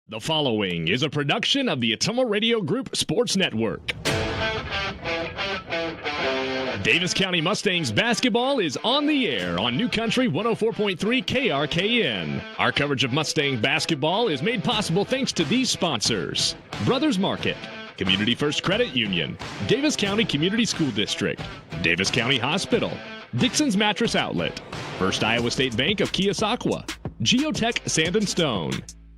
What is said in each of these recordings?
The following is a production of the Ottumwa Radio Group Sports Network. Davis County Mustangs basketball is on the air on New Country 104.3 KRKN. Our coverage of Mustang basketball is made possible thanks to these sponsors: Brothers Market, Community First Credit Union, Davis County Community School District, Davis County Hospital, Dixon's Mattress Outlet, First Iowa State Bank of Keosauqua, Geotech Sand and Stone,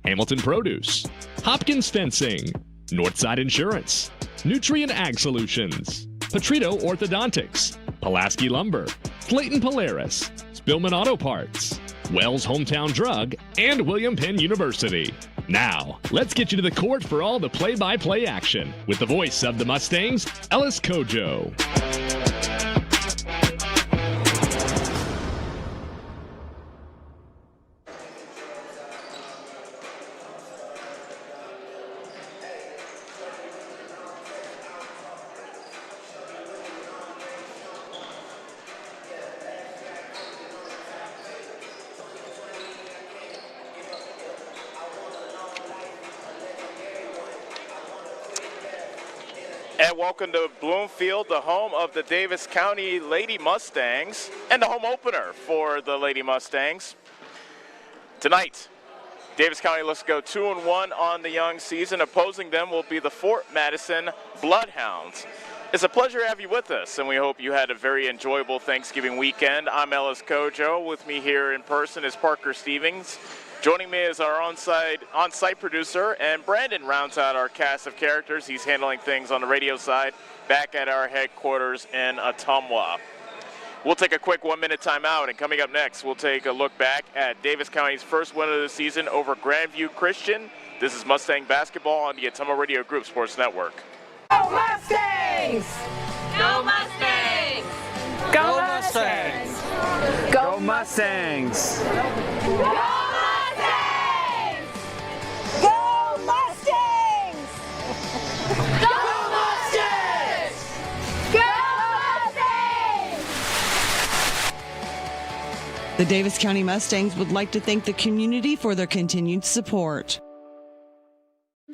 Hamilton Produce, Hopkins Fencing, Northside Insurance, Nutrient Ag Solutions, Petrito Orthodontics, Pulaski Lumber, Clayton Polaris, Spillman Auto Parts, Wells Hometown Drug, and William Penn University. Now, let's get you to the court for all the play-by-play action with the voice of the Mustangs, Ellis Kojo. And welcome to Bloomfield, the home of the Davis County Lady Mustangs and the home opener for the Lady Mustangs. Tonight, Davis County looks to go 2-1 on the young season. Opposing them will be the Fort Madison Bloodhounds. It's a pleasure to have you with us, and we hope you had a very enjoyable Thanksgiving weekend. I'm Ellis Kojo. With me here in person is Parker Stevens. Joining me is our on-site producer, and Brandon rounds out our cast of characters. He's handling things on the radio side back at our headquarters in Ottumwa. We'll take a quick 1-minute timeout, and coming up next, we'll take a look back at Davis County's first win of the season over Grandview Christian. This is Mustang basketball on the Ottumwa Radio Group Sports Network. Go Mustangs! Go Mustangs! Go Mustangs! Go Mustangs! Go Mustangs! Go Mustangs! Go Mustangs! Go Mustangs! The Davis County Mustangs would like to thank the community for their continued support.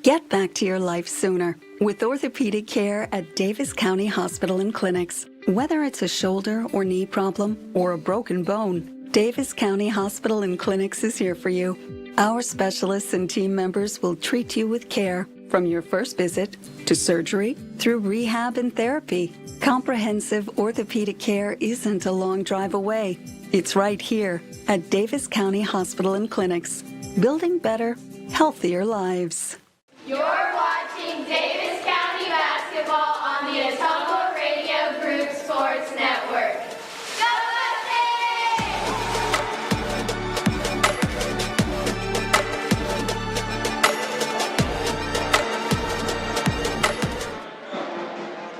Get back to your life sooner with orthopedic care at Davis County Hospital and Clinics. Whether it's a shoulder or knee problem or a broken bone, Davis County Hospital and Clinics is here for you. Our specialists and team members will treat you with care from your first visit to surgery through rehab and therapy. Comprehensive orthopedic care isn't a long drive away. It's right here at Davis County Hospital and Clinics, building better, healthier lives. You're watching Davis County basketball on the Ottumwa Radio Group Sports Network. Go Mustangs!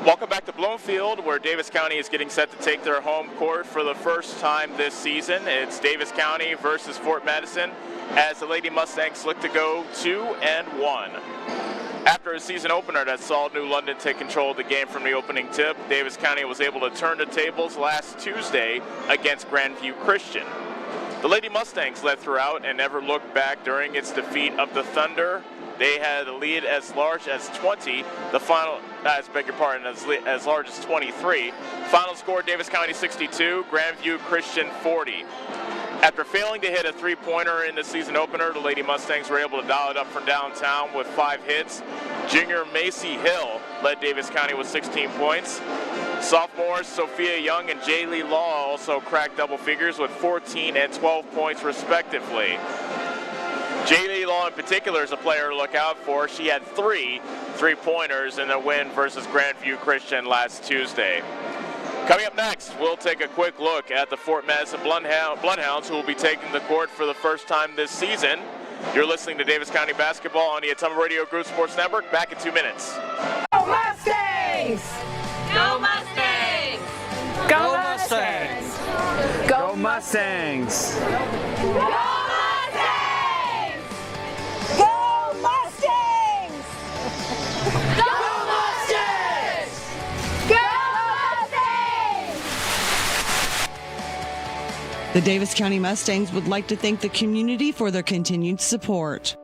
Welcome back to Bloomfield, where Davis County is getting set to take their home court for the first time this season. It's Davis County versus Fort Madison, as the Lady Mustangs look to go 2-1. After a season opener that saw New London take control of the game from the opening tip, Davis County was able to turn the tables last Tuesday against Grandview Christian. The Lady Mustangs led throughout and never looked back during its defeat of the Thunder. They had a lead as large as 20. The final, as large as 23. Final score, Davis County 62, Grandview Christian 40. After failing to hit a three-pointer in the season opener, the Lady Mustangs were able to dial it up from downtown with 5 hits. Junior Macy Hill led Davis County with 16 points. Sophomores Sophia Young and Jaylee Law also cracked double figures with 14 and 12 points respectively. Jaylee Law in particular is a player to look out for. She had 3 three-pointers in the win versus Grandview Christian last Tuesday. Coming up next, we'll take a quick look at the Fort Madison Bloodhounds, who will be taking the court for the first time this season. You're listening to Davis County basketball on the Ottumwa Radio Group Sports Network. Back in 2 minutes. Go Mustangs! Go Mustangs! Go Mustangs! Go Mustangs! Go Mustangs! Go Mustangs! Go Mustangs! Go Mustangs! The Davis County Mustangs would like to thank the community for their continued support.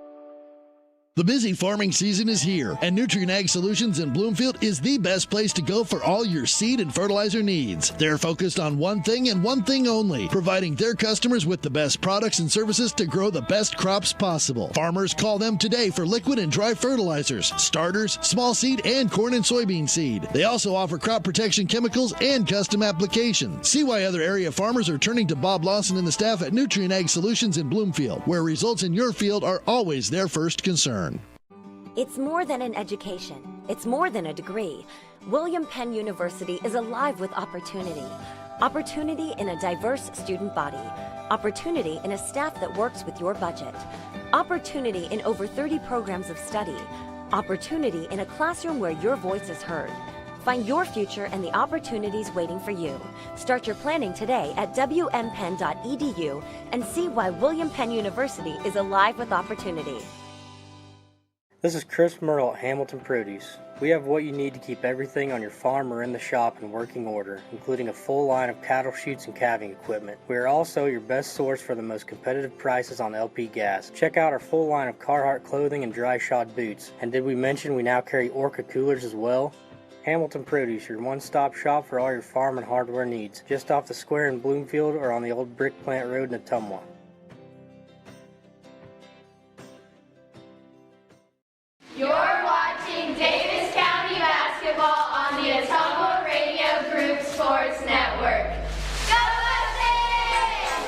The busy farming season is here, and Nutrient Ag Solutions in Bloomfield is the best place to go for all your seed and fertilizer needs. They're focused on one thing and one thing only, providing their customers with the best products and services to grow the best crops possible. Farmers, call them today for liquid and dry fertilizers, starters, small seed, and corn and soybean seed. They also offer crop protection chemicals and custom applications. See why other area farmers are turning to Bob Lawson and the staff at Nutrient Ag Solutions in Bloomfield, where results in your field are always their first concern. It's more than an education. It's more than a degree. William Penn University is alive with opportunity. Opportunity in a diverse student body. Opportunity in a staff that works with your budget. Opportunity in over 30 programs of study. Opportunity in a classroom where your voice is heard. Find your future and the opportunities waiting for you. Start your planning today at wmpenn.edu and see why William Penn University is alive with opportunity. This is Chris Merle at Hamilton Produce. We have what you need to keep everything on your farm or in the shop in working order, including a full line of cattle chutes and calving equipment. We are also your best source for the most competitive prices on LP gas. Check out our full line of Carhartt clothing and dry shod boots. And did we mention we now carry Orca coolers as well? Hamilton Produce, your one-stop shop for all your farm and hardware needs. Just off the square in Bloomfield or on the old Brick Plant Road in Ottumwa. You're watching Davis County basketball on the Ottumwa Radio Group Sports Network. Go Mustangs!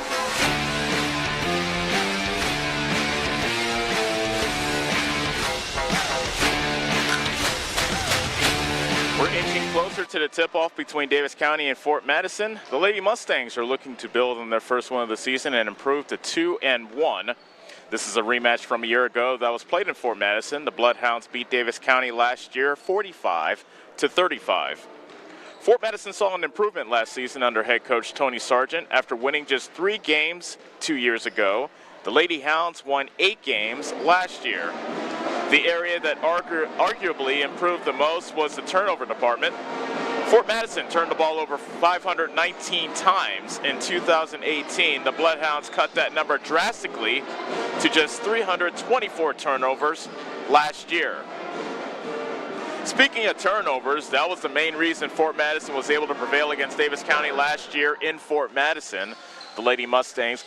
We're inching closer to the tip-off between Davis County and Fort Madison. The Lady Mustangs are looking to build on their first win of the season and improve to 2-1. This is a rematch from a year ago that was played in Fort Madison. The Bloodhounds beat Davis County last year 45-35. Fort Madison saw an improvement last season under head coach Tony Sargent after winning just 3 games 2 years ago. The Lady Hounds won 8 games last year. The area that arguably improved the most was the turnover department. Fort Madison turned the ball over 519 times in 2018. The Bloodhounds cut that number drastically to just 324 turnovers last year. Speaking of turnovers, that was the main reason Fort Madison was able to prevail against Davis County last year in Fort Madison. The Lady Mustangs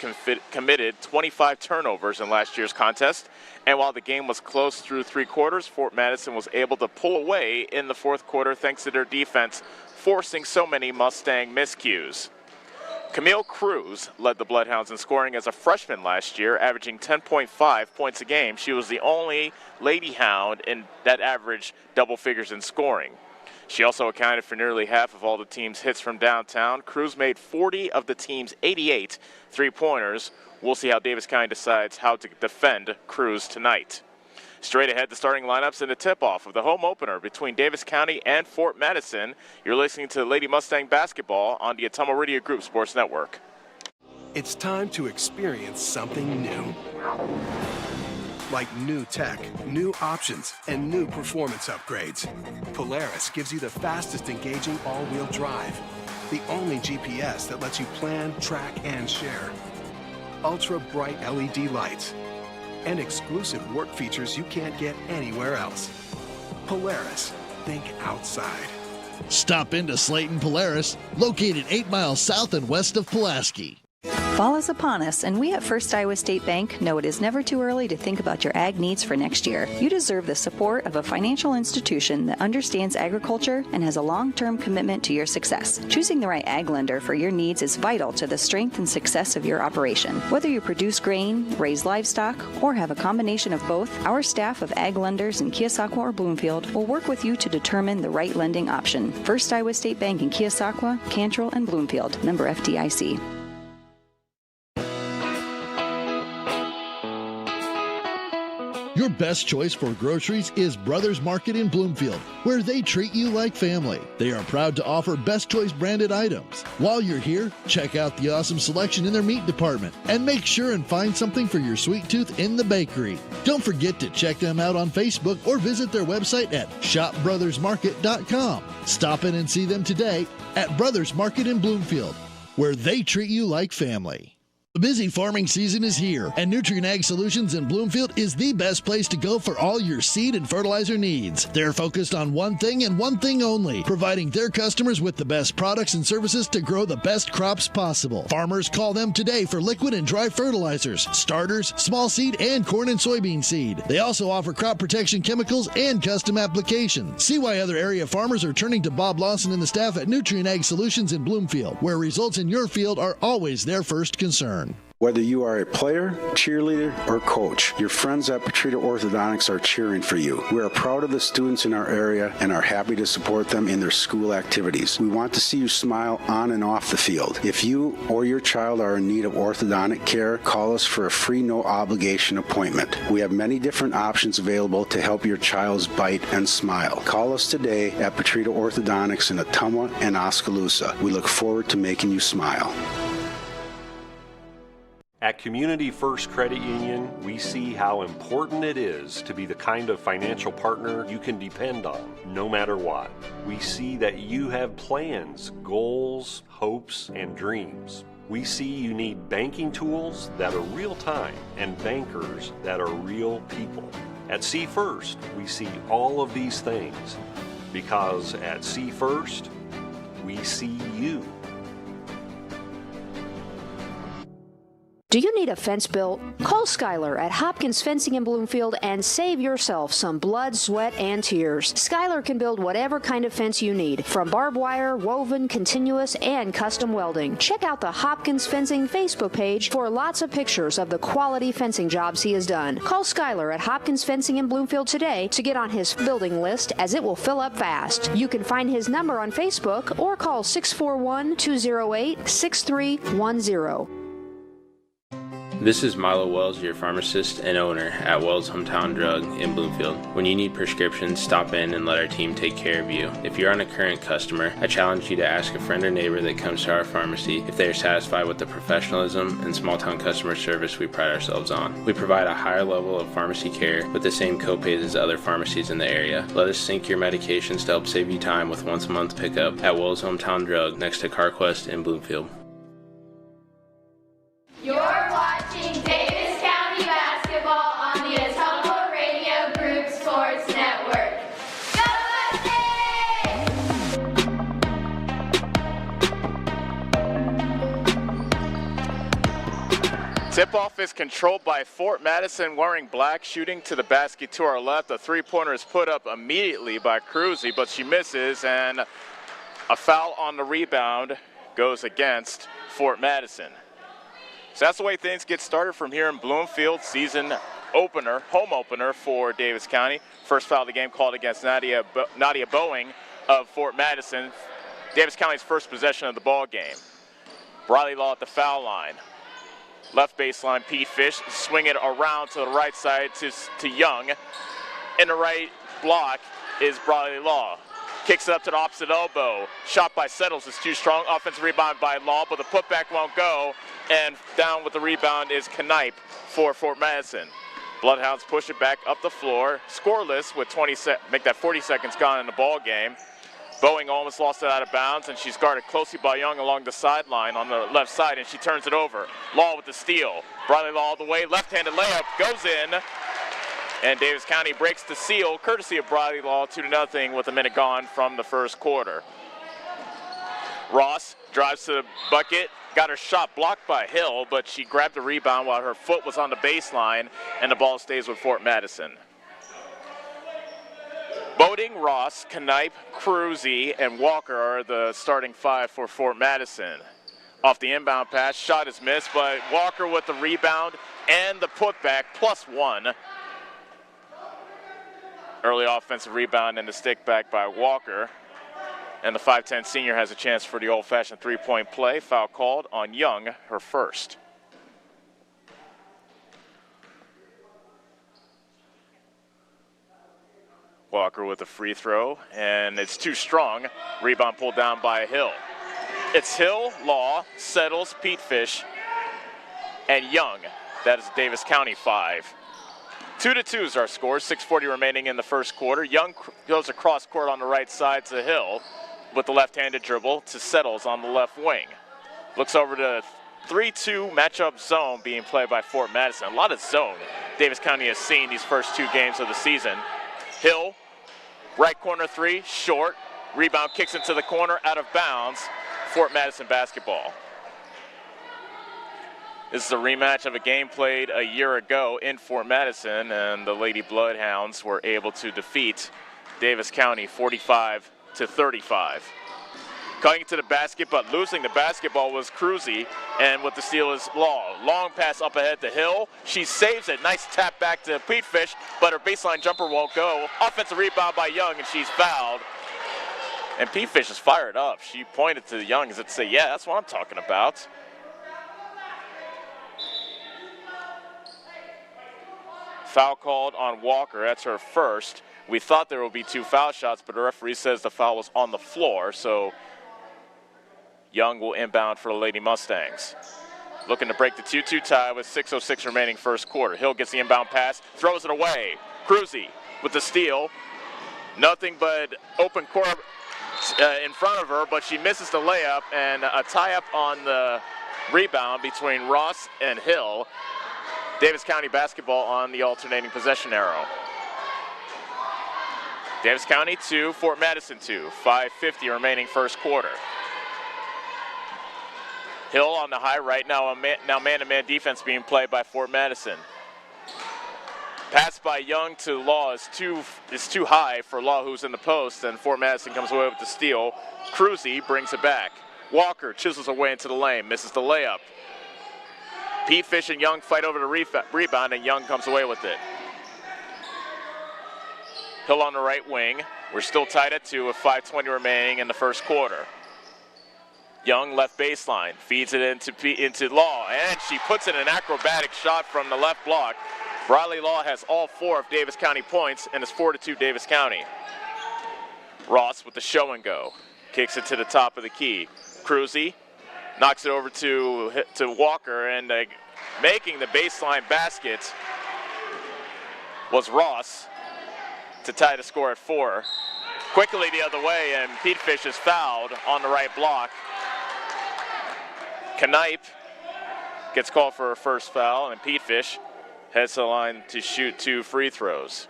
committed 25 turnovers in last year's contest, and while the game was close through 3 quarters, Fort Madison was able to pull away in the 4th quarter thanks to their defense, forcing so many Mustang miscues. Camille Cruz led the Bloodhounds in scoring as a freshman last year, averaging 10.5 points a game. She was the only Lady Hound that averaged double figures in scoring. She also accounted for nearly half of all the team's hits from downtown. Cruz made 40 of the team's 88 three-pointers. We'll see how Davis County decides how to defend Cruz tonight. Straight ahead, the starting lineups in the tip-off of the home opener between Davis County and Fort Madison. You're listening to Lady Mustang basketball on the Ottumwa Radio Group Sports Network. It's time to experience something new. Like new tech, new options, and new performance upgrades. Polaris gives you the fastest engaging all-wheel drive. The only GPS that lets you plan, track, and share. Ultra bright LED lights. And exclusive work features you can't get anywhere else. Polaris, think outside. Stop into Slayton Polaris, located 8 miles south and west of Pulaski. Fall is upon us, and we at First Iowa State Bank know it is never too early to think about your ag needs for next year. You deserve the support of a financial institution that understands agriculture and has a long-term commitment to your success. Choosing the right ag lender for your needs is vital to the strength and success of your operation. Whether you produce grain, raise livestock, or have a combination of both, our staff of ag lenders in Keosauqua or Bloomfield will work with you to determine the right lending option. First Iowa State Bank in Keosauqua, Cantrell, and Bloomfield. Member FDIC. Your best choice for groceries is Brothers Market in Bloomfield, where they treat you like family. They are proud to offer Best Choice branded items. While you're here, check out the awesome selection in their meat department and make sure and find something for your sweet tooth in the bakery. Don't forget to check them out on Facebook or visit their website at shopbrothersmarket.com. Stop in and see them today at Brothers Market in Bloomfield, where they treat you like family. The busy farming season is here, and Nutrient Ag Solutions in Bloomfield is the best place to go for all your seed and fertilizer needs. They're focused on one thing and one thing only, providing their customers with the best products and services to grow the best crops possible. Farmers call them today for liquid and dry fertilizers, starters, small seed, and corn and soybean seed. They also offer crop protection chemicals and custom applications. See why other area farmers are turning to Bob Lawson and the staff at Nutrient Ag Solutions in Bloomfield, where results in your field are always their first concern. Whether you are a player, cheerleader, or coach, your friends at Petrita Orthodontics are cheering for you. We are proud of the students in our area and are happy to support them in their school activities. We want to see you smile on and off the field. If you or your child are in need of orthodontic care, call us for a free, no-obligation appointment. We have many different options available to help your child's bite and smile. Call us today at Petrita Orthodontics in Ottumwa and Oskaloosa. We look forward to making you smile. At Community First Credit Union, we see how important it is to be the kind of financial partner you can depend on, no matter what. We see that you have plans, goals, hopes, and dreams. We see you need banking tools that are real-time and bankers that are real people. At See First, we see all of these things because at See First, we see you. Do you need a fence built? Call Skylar at Hopkins Fencing in Bloomfield and save yourself some blood, sweat, and tears. Skylar can build whatever kind of fence you need, from barbed wire, woven, continuous, and custom welding. Check out the Hopkins Fencing Facebook page for lots of pictures of the quality fencing jobs he has done. Call Skylar at Hopkins Fencing in Bloomfield today to get on his building list, as it will fill up fast. You can find his number on Facebook or call 641-208-6310. This is Milo Wells, your pharmacist and owner at Wells Hometown Drug in Bloomfield. When you need prescriptions, stop in and let our team take care of you. If you're a current customer, I challenge you to ask a friend or neighbor that comes to our pharmacy if they are satisfied with the professionalism and small-town customer service we pride ourselves on. We provide a higher level of pharmacy care with the same copays as other pharmacies in the area. Let us sync your medications to help save you time with once-a-month pickup at Wells Hometown Drug next to CarQuest in Bloomfield. You're watching Davis County basketball on the Ottumwa Radio Group Sports Network. Go Mustangs! Tip-off is controlled by Fort Madison wearing black, shooting to the basket to our left. A three-pointer is put up immediately by Cruzy, but she misses, and a foul on the rebound goes against Fort Madison. So that's the way things get started from here in Bloomfield. Season opener, home opener for Davis County. First foul of the game called against Nadia Boeing of Fort Madison. Davis County's first possession of the ball game. Briley Law at the foul line. Left baseline, Pete Fish. Swing it around to the right side to Young. In the right block is Briley Law. Kicks it up to the opposite elbow. Shot by Settles is too strong. Offensive rebound by Law, but the putback won't go. And down with the rebound is Knipe for Fort Madison. Bloodhounds push it back up the floor. Scoreless with 40 seconds gone in the ball game. Boeing almost lost it out of bounds, and she's guarded closely by Young along the sideline on the left side, and she turns it over. Law with the steal. Briley Law all the way. Left-handed layup goes in. And Davis County breaks the seal, courtesy of Briley Law, 2-0 with a minute gone from the first quarter. Ross drives to the bucket, got her shot blocked by Hill, but she grabbed the rebound while her foot was on the baseline, and the ball stays with Fort Madison. Boating, Ross, Knipe, Cruzy, and Walker are the starting five for Fort Madison. Off the inbound pass, shot is missed, but Walker with the rebound and the putback, +1. Early offensive rebound and the stick back by Walker. And the 5'10 senior has a chance for the old-fashioned three-point play. Foul called on Young, her first. Walker with a free throw, and it's too strong. Rebound pulled down by Hill. It's Hill, Law, Settles, Pete Fish, and Young. That is Davis County 5. 2-2 is our score, 6:40 remaining in the first quarter. Young goes across court on the right side to Hill with the left-handed dribble to Settles on the left wing. Looks over to 3-2 matchup zone being played by Fort Madison. A lot of zone Davis County has seen these first 2 games of the season. Hill, right corner 3, short. Rebound kicks into the corner, out of bounds. Fort Madison basketball. This is a rematch of a game played a year ago in Fort Madison, and the Lady Bloodhounds were able to defeat Davis County 45-35. Cutting to the basket, but losing the basketball was Cruzy, and with the steal is Law. Long pass up ahead to Hill. She saves it. Nice tap back to Pete Fish, but her baseline jumper won't go. Offensive rebound by Young, and she's fouled. And Pete Fish is fired up. She pointed to the Young as if to say, yeah, that's what I'm talking about. Foul called on Walker. That's her first. We thought there would be 2 foul shots, but the referee says the foul was on the floor, so Young will inbound for the Lady Mustangs. Looking to break the 2-2 tie with 6:06 remaining first quarter. Hill gets the inbound pass, throws it away. Cruzy with the steal. Nothing but open court in front of her, but she misses the layup, and a tie-up on the rebound between Ross and Hill. Davis County basketball on the alternating possession arrow. Davis County 2, Fort Madison 2. 5:50 remaining first quarter. Hill on the high right, now man-to-man defense being played by Fort Madison. Pass by Young to Law is too high for Law, who's in the post, and Fort Madison comes away with the steal. Cruzy brings it back. Walker chisels away into the lane, misses the layup. Pete Fish and Young fight over the rebound, and Young comes away with it. Hill on the right wing. We're still tied at 2 with 5:20 remaining in the first quarter. Young left baseline, feeds it into Law, and she puts in an acrobatic shot from the left block. Briley Law has all 4 of Davis County points, and it's 4-2 Davis County. Ross with the show and go. Kicks it to the top of the key. Cruzy knocks it over to Walker, and making the baseline basket was Ross to tie the score at 4. Quickly the other way, and Pete Fish is fouled on the right block. Knipe gets called for a first foul, and Pete Fish heads to the line to shoot 2 free throws.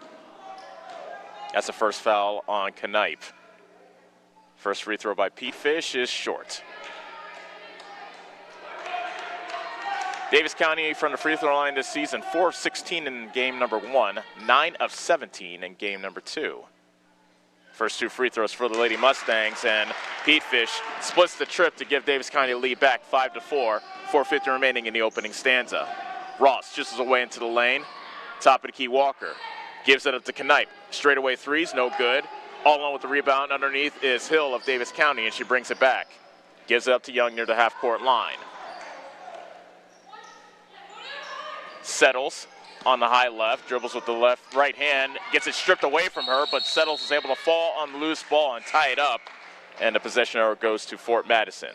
That's the first foul on Knipe. First free throw by Pete Fish is short. Davis County from the free throw line this season, 4 of 16 in game number 1, 9 of 17 in game number 2. First 2 free throws for the Lady Mustangs, and Pete Fish splits the trip to give Davis County a lead back 5-4, 4:50 remaining in the opening stanza. Ross chisels away into the lane. Top of the key, Walker gives it up to Knipe. Straightaway threes, no good. All alone with the rebound underneath is Hill of Davis County, and she brings it back. Gives it up to Young near the half-court line. Settles on the high left, dribbles with the right hand, gets it stripped away from her, but Settles is able to fall on the loose ball and tie it up, and the possession arrow goes to Fort Madison.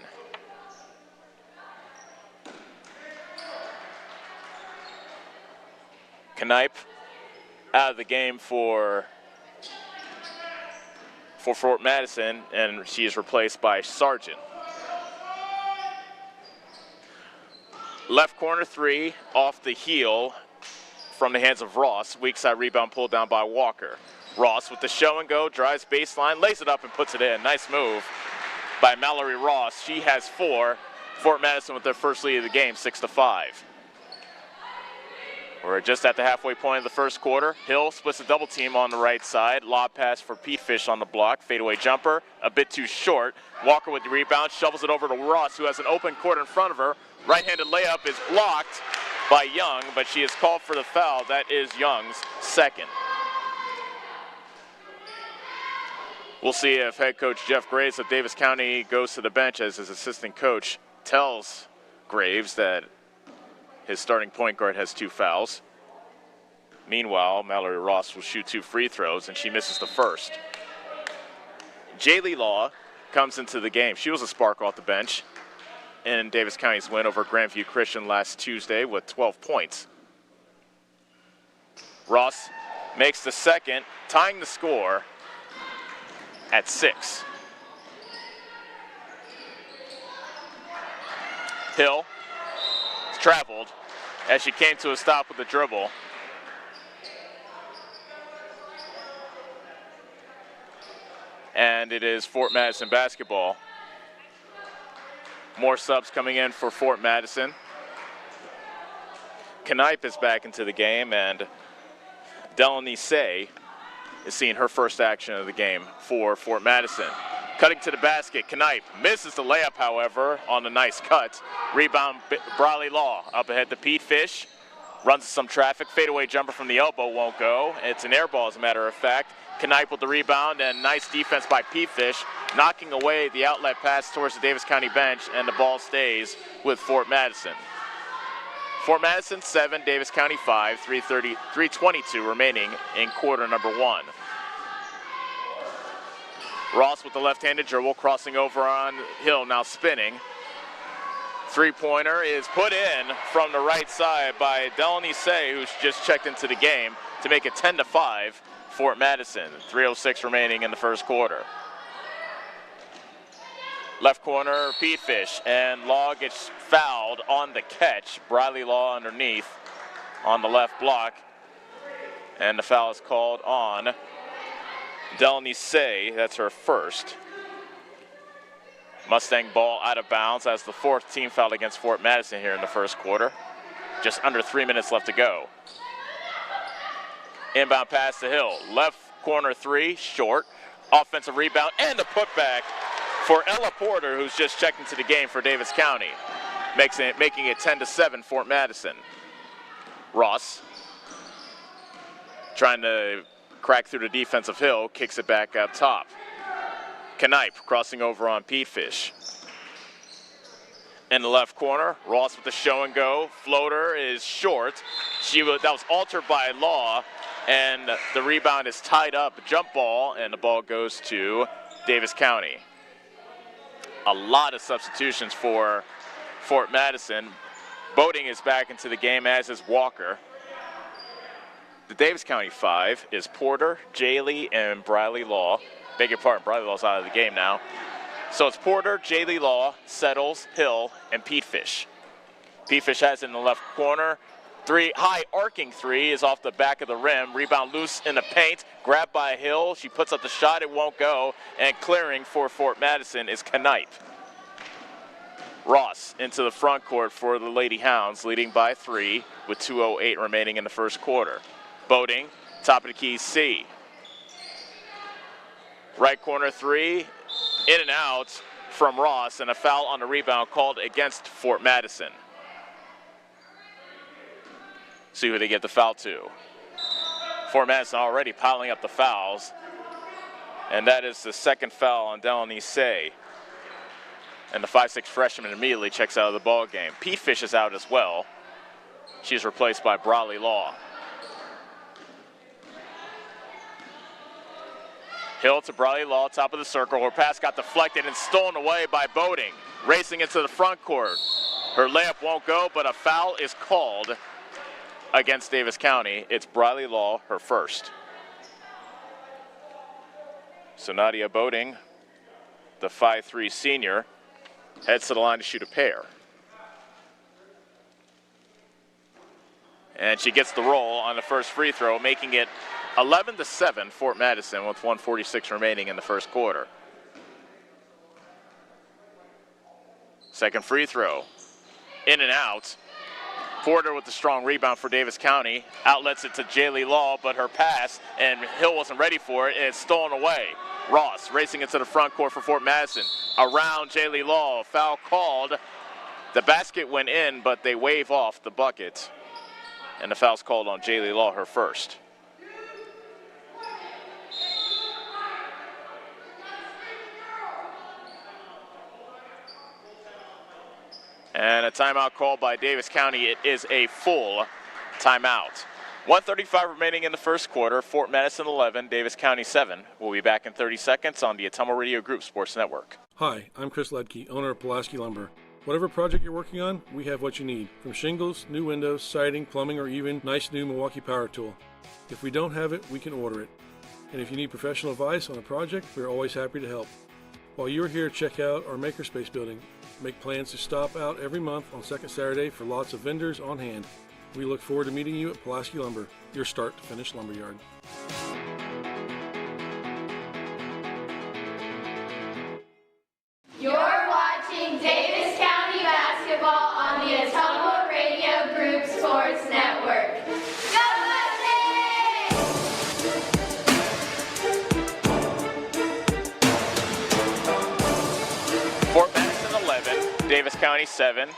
Knipe out of the game for Fort Madison, and she is replaced by Sargent. Left corner 3 off the heel from the hands of Ross. Weak side rebound pulled down by Walker. Ross with the show and go, drives baseline, lays it up and puts it in. Nice move by Mallory Ross. She has 4. Fort Madison with their first lead of the game, 6-5. We're just at the halfway point of the first quarter. Hill splits a double team on the right side. Lob pass for Pete Fish on the block. Fadeaway jumper, a bit too short. Walker with the rebound, shovels it over to Ross, who has an open court in front of her. Right-handed layup is blocked by Young, but she is called for the foul. That is Young's second. We'll see if head coach Jeff Graves of Davis County goes to the bench, as his assistant coach tells Graves that his starting point guard has 2 fouls. Meanwhile, Mallory Ross will shoot 2 free throws, and she misses the first. Jaylee Law comes into the game. She was a spark off the bench in Davis County's win over Grandview Christian last Tuesday with 12 points. Ross makes the second, tying the score at 6. Hill as she came to a stop with the dribble. And it is Fort Madison basketball. More subs coming in for Fort Madison. Knipe is back into the game, and Delaney Say is seeing her first action of the game for Fort Madison. Cutting to the basket, Knipe misses the layup, however, on a nice cut. Rebound, Briley Law up ahead to Pete Fish. Runs some traffic, fadeaway jumper from the elbow won't go. It's an air ball, as a matter of fact. Knipe with the rebound, and nice defense by Pete Fish, knocking away the outlet pass towards the Davis County bench, and the ball stays with Fort Madison. Fort Madison 7, Davis County 5, 3:22 remaining in quarter number 1. Ross with the left-handed dribble, crossing over on Hill, now spinning. Three-pointer is put in from the right side by Delaney Say, who's just checked into the game, to make it 10-5, Fort Madison. 3:06 remaining in the first quarter. Left corner, Pete Fish, and Law gets fouled on the catch. Briley Law underneath on the left block, and the foul is called on Delaney Say. That's her first. Mustang ball out of bounds as the 4th team foul against Fort Madison here in the first quarter. Just under 3 minutes left to go. Inbound pass to Hill. Left corner 3, short. Offensive rebound and the putback for Ella Porter, who's just checked into the game for Davis County, making it 10-7 Fort Madison. Ross trying to crack through the defensive Hill, kicks it back up top. Knipe crossing over on Pete Fish. In the left corner, Ross with the show and go. Floater is short. That was altered by Law, and the rebound is tied up. Jump ball, and the ball goes to Davis County. A lot of substitutions for Fort Madison. Boating is back into the game, as is Walker. The Davis County 5 is Porter, Jaylee, and Briley Law. Beg your pardon, Briley Law's out of the game now. So it's Porter, Jaylee Law, Settles, Hill, and Pete Fish. Pete Fish has it in the left corner. High arcing three is off the back of the rim. Rebound loose in the paint, grabbed by Hill. She puts up the shot, it won't go. And clearing for Fort Madison is Knipe. Ross into the front court for the Lady Hounds, leading by 3 with 2:08 remaining in the first quarter. Boating, top of the key C. Right corner 3, in and out from Ross, and a foul on the rebound called against Fort Madison. See who they get the foul to. Fort Madison already piling up the fouls, and that is the second foul on Delaney Say. And the 5'6" freshman immediately checks out of the ball game. Pete Fish is out as well. She's replaced by Briley Law. Hill to Briley Law, top of the circle. Her pass got deflected and stolen away by Boating. Racing into the front court. Her layup won't go, but a foul is called against Davis County. It's Briley Law, her first. So Nadia Boating, the 5'3" senior, heads to the line to shoot a pair. And she gets the roll on the first free throw, making it 11-7 Fort Madison with 1:46 remaining in the first quarter. Second free throw, in and out. Porter with the strong rebound for Davis County. Outlets it to Jaylee Law, but her pass, and Hill wasn't ready for it, and it's stolen away. Ross racing into the front court for Fort Madison. Around Jaylee Law, foul called. The basket went in, but they wave off the bucket. And the foul's called on Jaylee Law, her first. And a timeout called by Davis County. It is a full timeout. 1:35 remaining in the first quarter. Fort Madison 11, Davis County 7. We'll be back in 30 seconds on the Atomo Radio Group Sports Network. Hi, I'm Chris Ledke, owner of Pulaski Lumber. Whatever project you're working on, we have what you need. From shingles, new windows, siding, plumbing, or even nice new Milwaukee power tool. If we don't have it, we can order it. And if you need professional advice on a project, we're always happy to help. While you're here, check out our Makerspace building. Make plans to stop out every month on second Saturday for lots of vendors on hand. We look forward to meeting you at Pulaski Lumber, your start-to-finish lumberyard. You're watching Davis County basketball on the Atomo Radio Group Sports Network. Go Mustangs! Fort Madison 11, Davis County 7.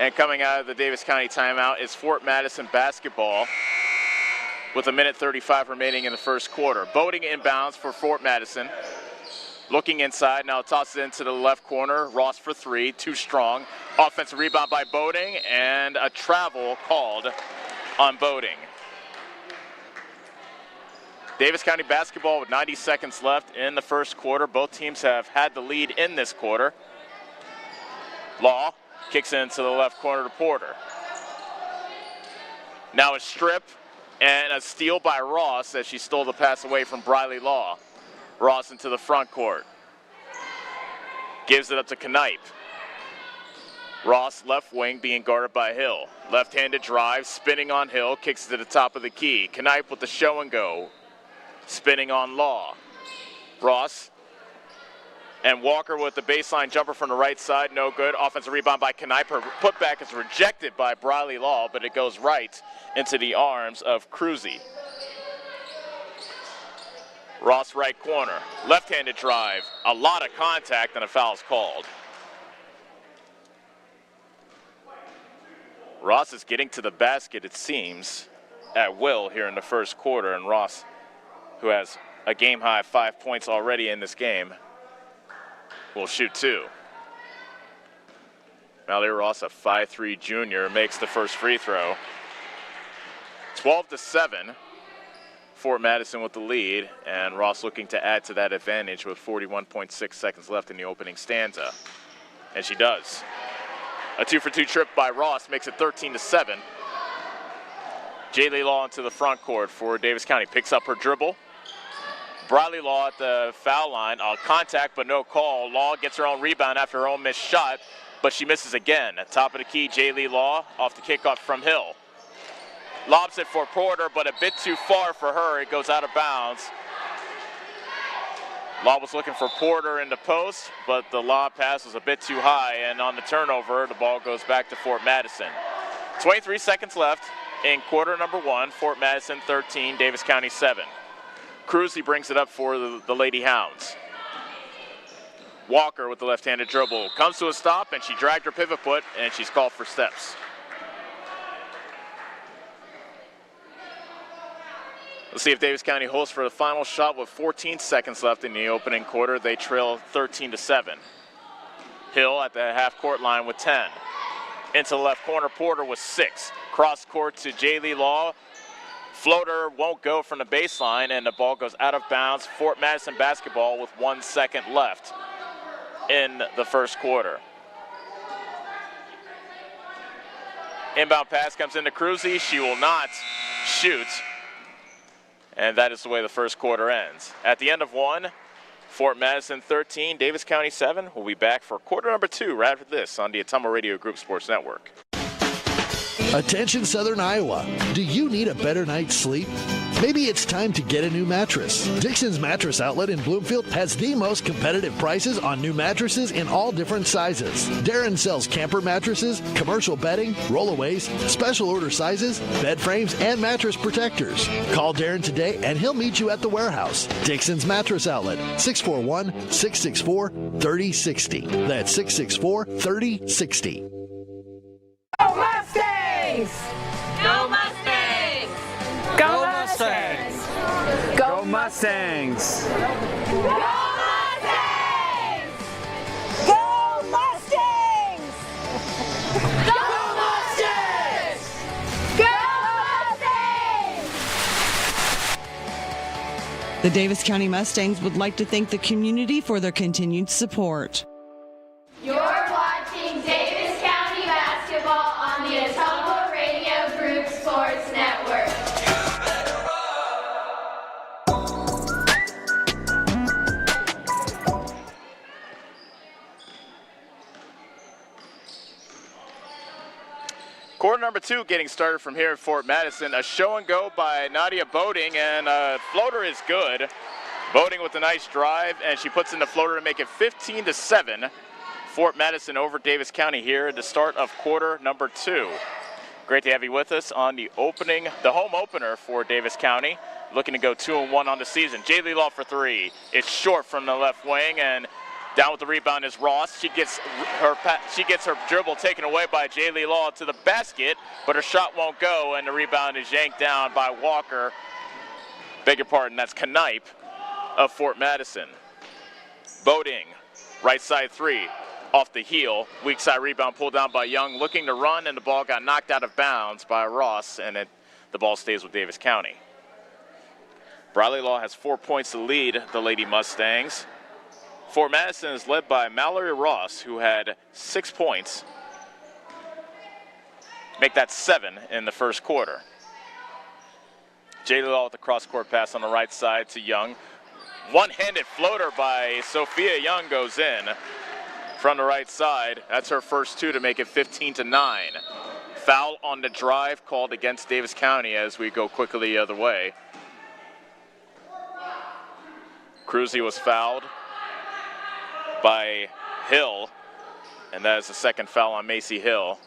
And coming out of the Davis County timeout is Fort Madison basketball with 1:35 remaining in the first quarter. Boating inbounds for Fort Madison. Looking inside, now tosses it into the left corner. Ross for three, too strong. Offensive rebound by Boating, and a travel called on Boating. Davis County basketball with 90 seconds left in the first quarter. Both teams have had the lead in this quarter. Law kicks it into the left corner to Porter. Now a strip and a steal by Ross as she stole the pass away from Briley Law. Ross into the front court. Gives it up to Knipe. Ross left wing being guarded by Hill. Left-handed drive, spinning on Hill, kicks it to the top of the key. Knipe with the show and go. Spinning on Law. Ross and Walker with the baseline jumper from the right side, no good. Offensive rebound by Knipe. Her putback is rejected by Briley Law, but it goes right into the arms of Cruzy. Ross right corner, left-handed drive, a lot of contact and a foul's called. Ross is getting to the basket, it seems, at will here in the first quarter, and Ross, who has a game-high 5 points already in this game, will shoot two. Mallory Ross, a 5'3" junior, makes the first free throw. 12-7. Fort Madison with the lead, and Ross looking to add to that advantage with 41.6 seconds left in the opening stanza. And she does. A 2-for-2 trip by Ross makes it 13-7. Jaylee Law into the front court for Davis County. Picks up her dribble. Briley Law at the foul line. Contact, but no call. Law gets her own rebound after her own missed shot, but she misses again. At top of the key, Jaylee Law off the kickoff from Hill. Lobs it for Porter, but a bit too far for her. It goes out of bounds. Law was looking for Porter in the post, but the lob pass was a bit too high, and on the turnover, the ball goes back to Fort Madison. 23 seconds left in quarter number one. Fort Madison 13, Davis County 7. Cruzy brings it up for the Lady Hounds. Walker with the left-handed dribble. Comes to a stop, and she dragged her pivot foot, and she's called for steps. Let's see if Davis County holds for the final shot with 14 seconds left in the opening quarter. They trail 13-7. Hill at the half-court line with 10. Into the left corner, Porter with 6. Cross court to Jaylee Law. Floater won't go from the baseline, and the ball goes out of bounds. Fort Madison basketball with 1 second left in the first quarter. Inbound pass comes into Cruzy. She will not shoot. And that is the way the first quarter ends. At the end of one, Fort Madison 13, Davis County 7. We'll be back for quarter number 2 right after this on the Atomo Radio Group Sports Network. Attention Southern Iowa. Do you need a better night's sleep? Maybe it's time to get a new mattress. Dixon's Mattress Outlet in Bloomfield has the most competitive prices on new mattresses in all different sizes. Darren sells camper mattresses, commercial bedding, rollaways, special order sizes, bed frames, and mattress protectors. Call Darren today and he'll meet you at the warehouse. Dixon's Mattress Outlet, 641-664-3060. That's 664-3060. Go Mustangs! Go Mustangs! Go Mustangs! Go Mustangs! Go Mustangs! Go Mustangs! Go Mustangs! Go Mustangs! The Davis County Mustangs would like to thank the community for their continued support. You're watching Davis County basketball on the Atomo Radio Group Sports Network. number 2 getting started from here at Fort Madison. A show and go by Nadia Boating, and floater is good. Boating with a nice drive, and she puts in the floater to make it 15-7. Fort Madison over Davis County here at the start of quarter number 2. Great to have you with us on the home opener for Davis County. Looking to go 2-1 on the season. Jaylee Law for 3. It's short from the left wing, and down with the rebound is Ross. She gets her dribble taken away by Jaylee Law to the basket, but her shot won't go, and the rebound is yanked down by Walker. Beg your pardon, that's Knipe of Fort Madison. Boating, right side 3, off the heel. Weak side rebound pulled down by Young, looking to run, and the ball got knocked out of bounds by Ross, and the ball stays with Davis County. Briley Law has 4 points to lead the Lady Mustangs. Fort Madison is led by Mallory Ross, who had 6 points. Make that 7 in the first quarter. Jaylee Law with the cross-court pass on the right side to Young. One-handed floater by Sophia Young goes in from the right side. That's her first 2 to make it 15-9. Foul on the drive called against Davis County as we go quickly the other way. Cruzy was fouled by Hill, and that is the second foul on Macy Hill.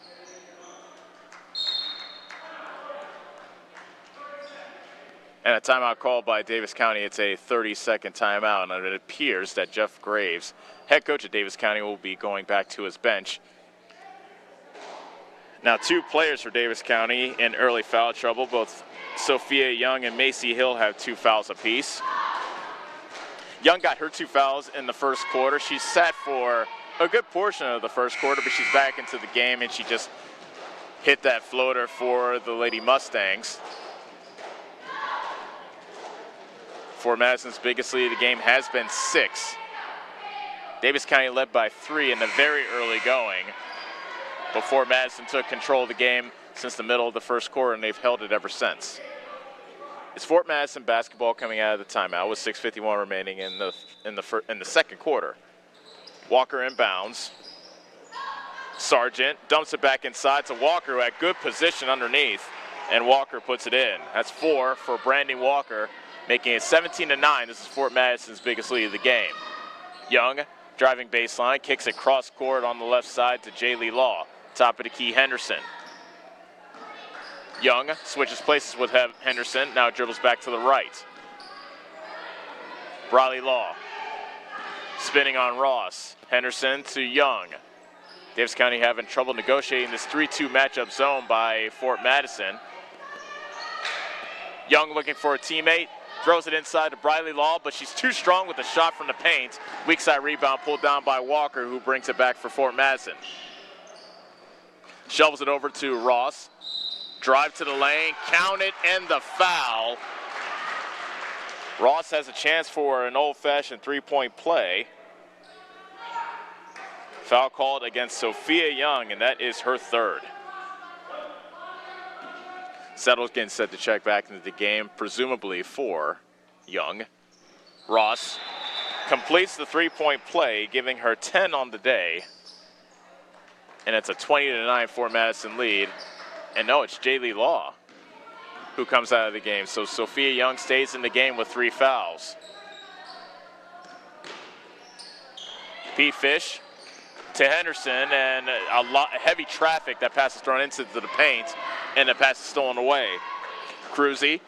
And a timeout called by Davis County. It's a 30-second timeout, and it appears that Jeff Graves, head coach of Davis County, will be going back to his bench. Now 2 players for Davis County in early foul trouble. Both Sophia Young and Macy Hill have 2 fouls apiece. Young got her 2 fouls in the first quarter. She sat for a good portion of the first quarter, but she's back into the game, and she just hit that floater for the Lady Mustangs. Fort Madison's biggest lead of the game has been 6. Davis County led by 3 in the very early going, but Fort Madison took control of the game since the middle of the first quarter, and they've held it ever since. It's Fort Madison basketball coming out of the timeout with 6:51 remaining in the second quarter. Walker inbounds. Sargent dumps it back inside to Walker, who had good position underneath, and Walker puts it in. That's 4 for Brandon Walker, making it 17-9. This is Fort Madison's biggest lead of the game. Young driving baseline, kicks it cross court on the left side to Jaylee Law. Top of the key, Henderson. Young switches places with Henderson, now dribbles back to the right. Briley Law spinning on Ross. Henderson to Young. Davis County having trouble negotiating this 3-2 matchup zone by Fort Madison. Young looking for a teammate, throws it inside to Briley Law, but she's too strong with the shot from the paint. Weak side rebound pulled down by Walker, who brings it back for Fort Madison. Shovels it over to Ross. Drive to the lane, count it, and the foul. Ross has a chance for an old-fashioned 3-point play. Foul called against Sophia Young, and that is her 3rd. Settles getting set to check back into the game, presumably for Young. Ross completes the 3-point play, giving her 10 on the day. And it's a 20-9 Fort Madison lead. And no, it's Jaylee Law who comes out of the game. So Sophia Young stays in the game with 3 fouls. Pete Fish to Henderson, and heavy traffic. That pass is thrown into the paint, and the pass is stolen away. Cruzy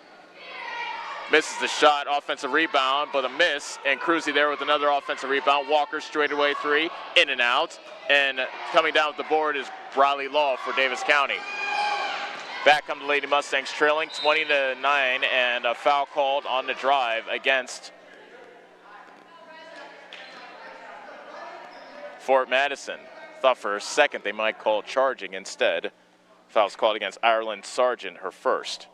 misses the shot, offensive rebound, but a miss, and Cruzy there with another offensive rebound. Walker straightaway 3, in and out, and coming down with the board is Briley Law for Davis County. Back come the Lady Mustangs trailing 20-9, and a foul called on the drive against Fort Madison. Thought for a second they might call charging instead. Foul's called against Ireland Sargent, her first.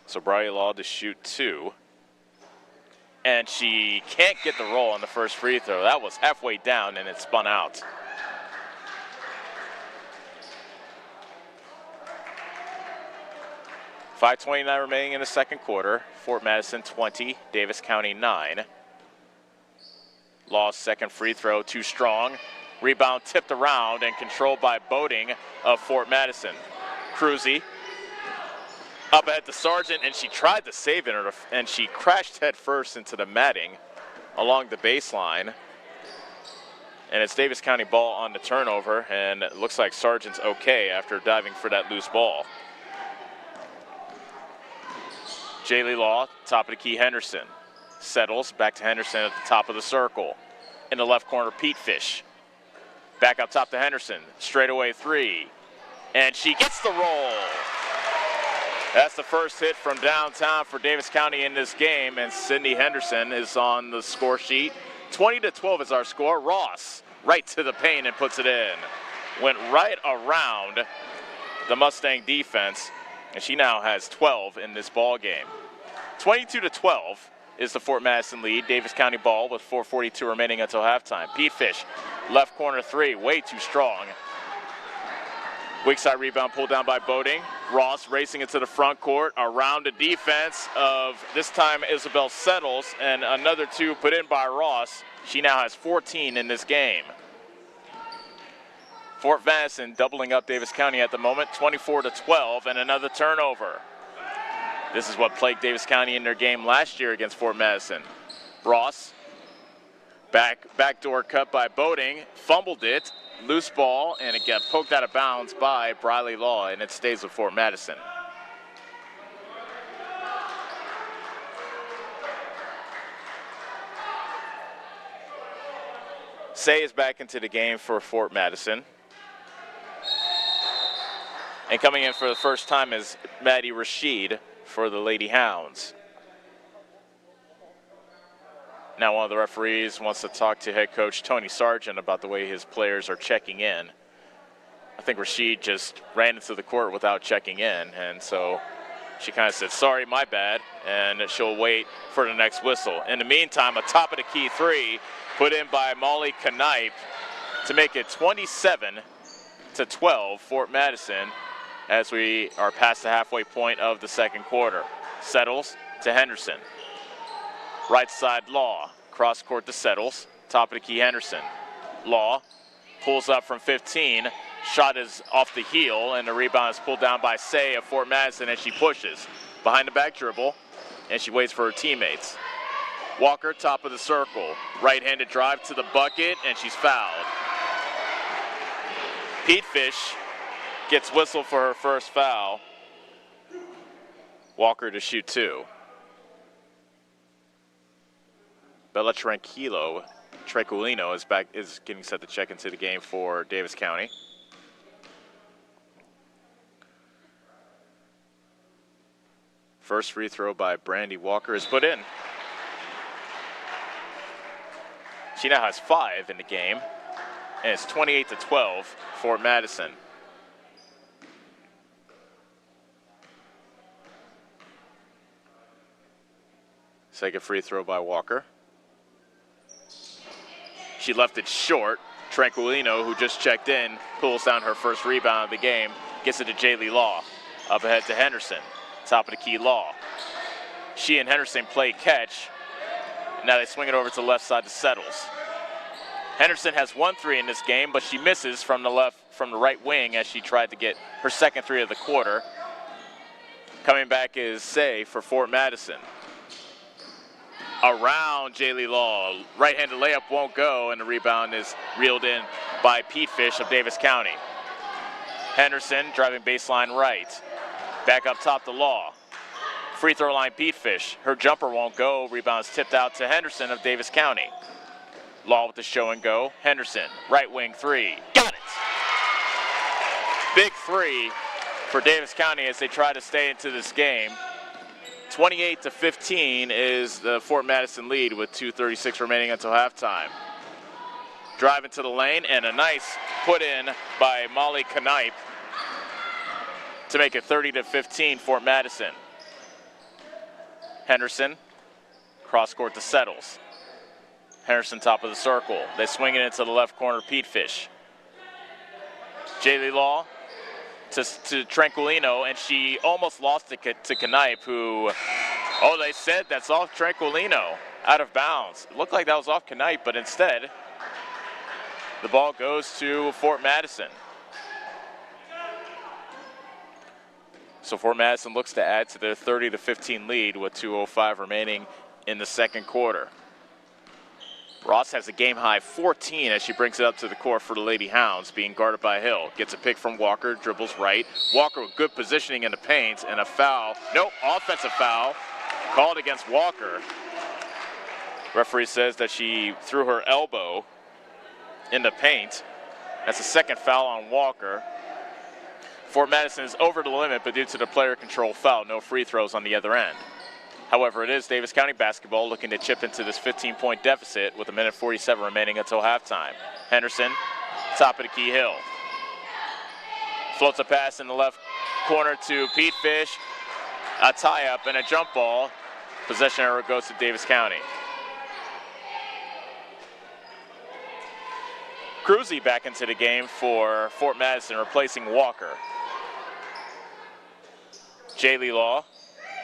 So Briley Law to shoot 2. And she can't get the roll on the first free throw. That was halfway down, and it spun out. .5:29 remaining in the second quarter. Fort Madison 20, Davis County 9. Law's second free throw, too strong. Rebound tipped around and controlled by Boating of Fort Madison. Cruzy up ahead to Sargent, and she tried to save it, and she crashed head first into the matting along the baseline. And it's Davis County ball on the turnover, and it looks like Sargent's okay after diving for that loose ball. Jaylee Law, top of the key, Henderson. Settles, back to Henderson at the top of the circle. In the left corner, Pete Fish. Back up top to Henderson, straightaway three. And she gets the roll. That's the first hit from downtown for Davis County in this game, and Sydney Henderson is on the score sheet. 20-12 is our score. Ross right to the paint and puts it in. Went right around the Mustang defense, and she now has 12 in this ball game. 22-12 is the Fort Madison lead. Davis County ball with 4:42 remaining until halftime. Pete Fish, left corner three, way too strong. Weak side rebound pulled down by Boating. Ross racing into the front court around the defense of this time Isabel Settles, and another two put in by Ross. She now has 14 in this game. Fort Madison doubling up Davis County at the moment, 24-12, and another turnover. This is what plagued Davis County in their game last year against Fort Madison. Ross, backdoor cut by Boating, fumbled it, loose ball, and it got poked out of bounds by Briley Law, and it stays with Fort Madison. Say is back into the game for Fort Madison. And coming in for the first time is Maddie Rashid for the Lady Hounds. Now one of the referees wants to talk to head coach Tony Sargent about the way his players are checking in. I think Rashid just ran into the court without checking in, and so she kind of said, sorry, my bad, and she'll wait for the next whistle. In the meantime, a top of the key three put in by Molly Knipe to make it 27-12 Fort Madison as we are past the halfway point of the second quarter. Settles to Henderson. Right side Law, cross court to Settles, top of the key Henderson. Law pulls up from 15, shot is off the heel, and the rebound is pulled down by Say of Fort Madison, and she pushes. Behind the back dribble, and she waits for her teammates. Walker, top of the circle, right-handed drive to the bucket, and she's fouled. Pete Fish gets whistled for her first foul. Walker to shoot two. Bella Tranquilino is getting set to check into the game for Davis County. First free throw by Brandy Walker is put in. She now has 5 in the game, and it's 28-12 for Madison. Second free throw by Walker. She left it short. Tranquilino, who just checked in, pulls down her first rebound of the game, gets it to Jaylee Law. Up ahead to Henderson. Top of the key, Law. She and Henderson play catch. Now they swing it over to the left side to Settles. Henderson has 1 3 in this game, but she misses from the right wing as she tried to get her second 3 of the quarter. Coming back is Say for Fort Madison. Around Jaylee Law. Right-handed layup won't go, and the rebound is reeled in by Pete Fish of Davis County. Henderson driving baseline right. Back up top to Law. Free throw line, Pete Fish. Her jumper won't go. Rebound's tipped out to Henderson of Davis County. Law with the show and go. Henderson, right wing 3. Got it! Big 3 for Davis County as they try to stay into this game. 28-15 is the Fort Madison lead with 2:36 remaining until halftime. Drive into the lane, and a nice put in by Molly Knipe to make it 30-15 Fort Madison. Henderson, cross court to Settles. Henderson top of the circle. They swing it into the left corner, Pete Fish. Jaylee Law to Tranquilino, and she almost lost it to Knipe, who, they said that's off Tranquilino, out of bounds. It looked like that was off Knipe, but instead, The ball goes to Fort Madison. So Fort Madison looks to add to their 30-15 lead with 2:05 remaining in the second quarter. Ross has a game-high 14 as she brings it up to the court for the Lady Hounds, being guarded by Hill. Gets a pick from Walker, dribbles right. Walker with good positioning in the paint, and a foul. Nope, offensive foul called against Walker. Referee says that she threw her elbow in the paint. That's a second foul on Walker. Fort Madison is over the limit, but due to the player control foul, no free throws on the other end. However, it is Davis County basketball looking to chip into this 15-point deficit with 1:47 remaining until halftime. Henderson, top of the key, Hill. Floats a pass in the left corner to Pete Fish. A tie-up and a jump ball. Possession error goes to Davis County. Cruzy back into the game for Fort Madison, replacing Walker. Jaylee Law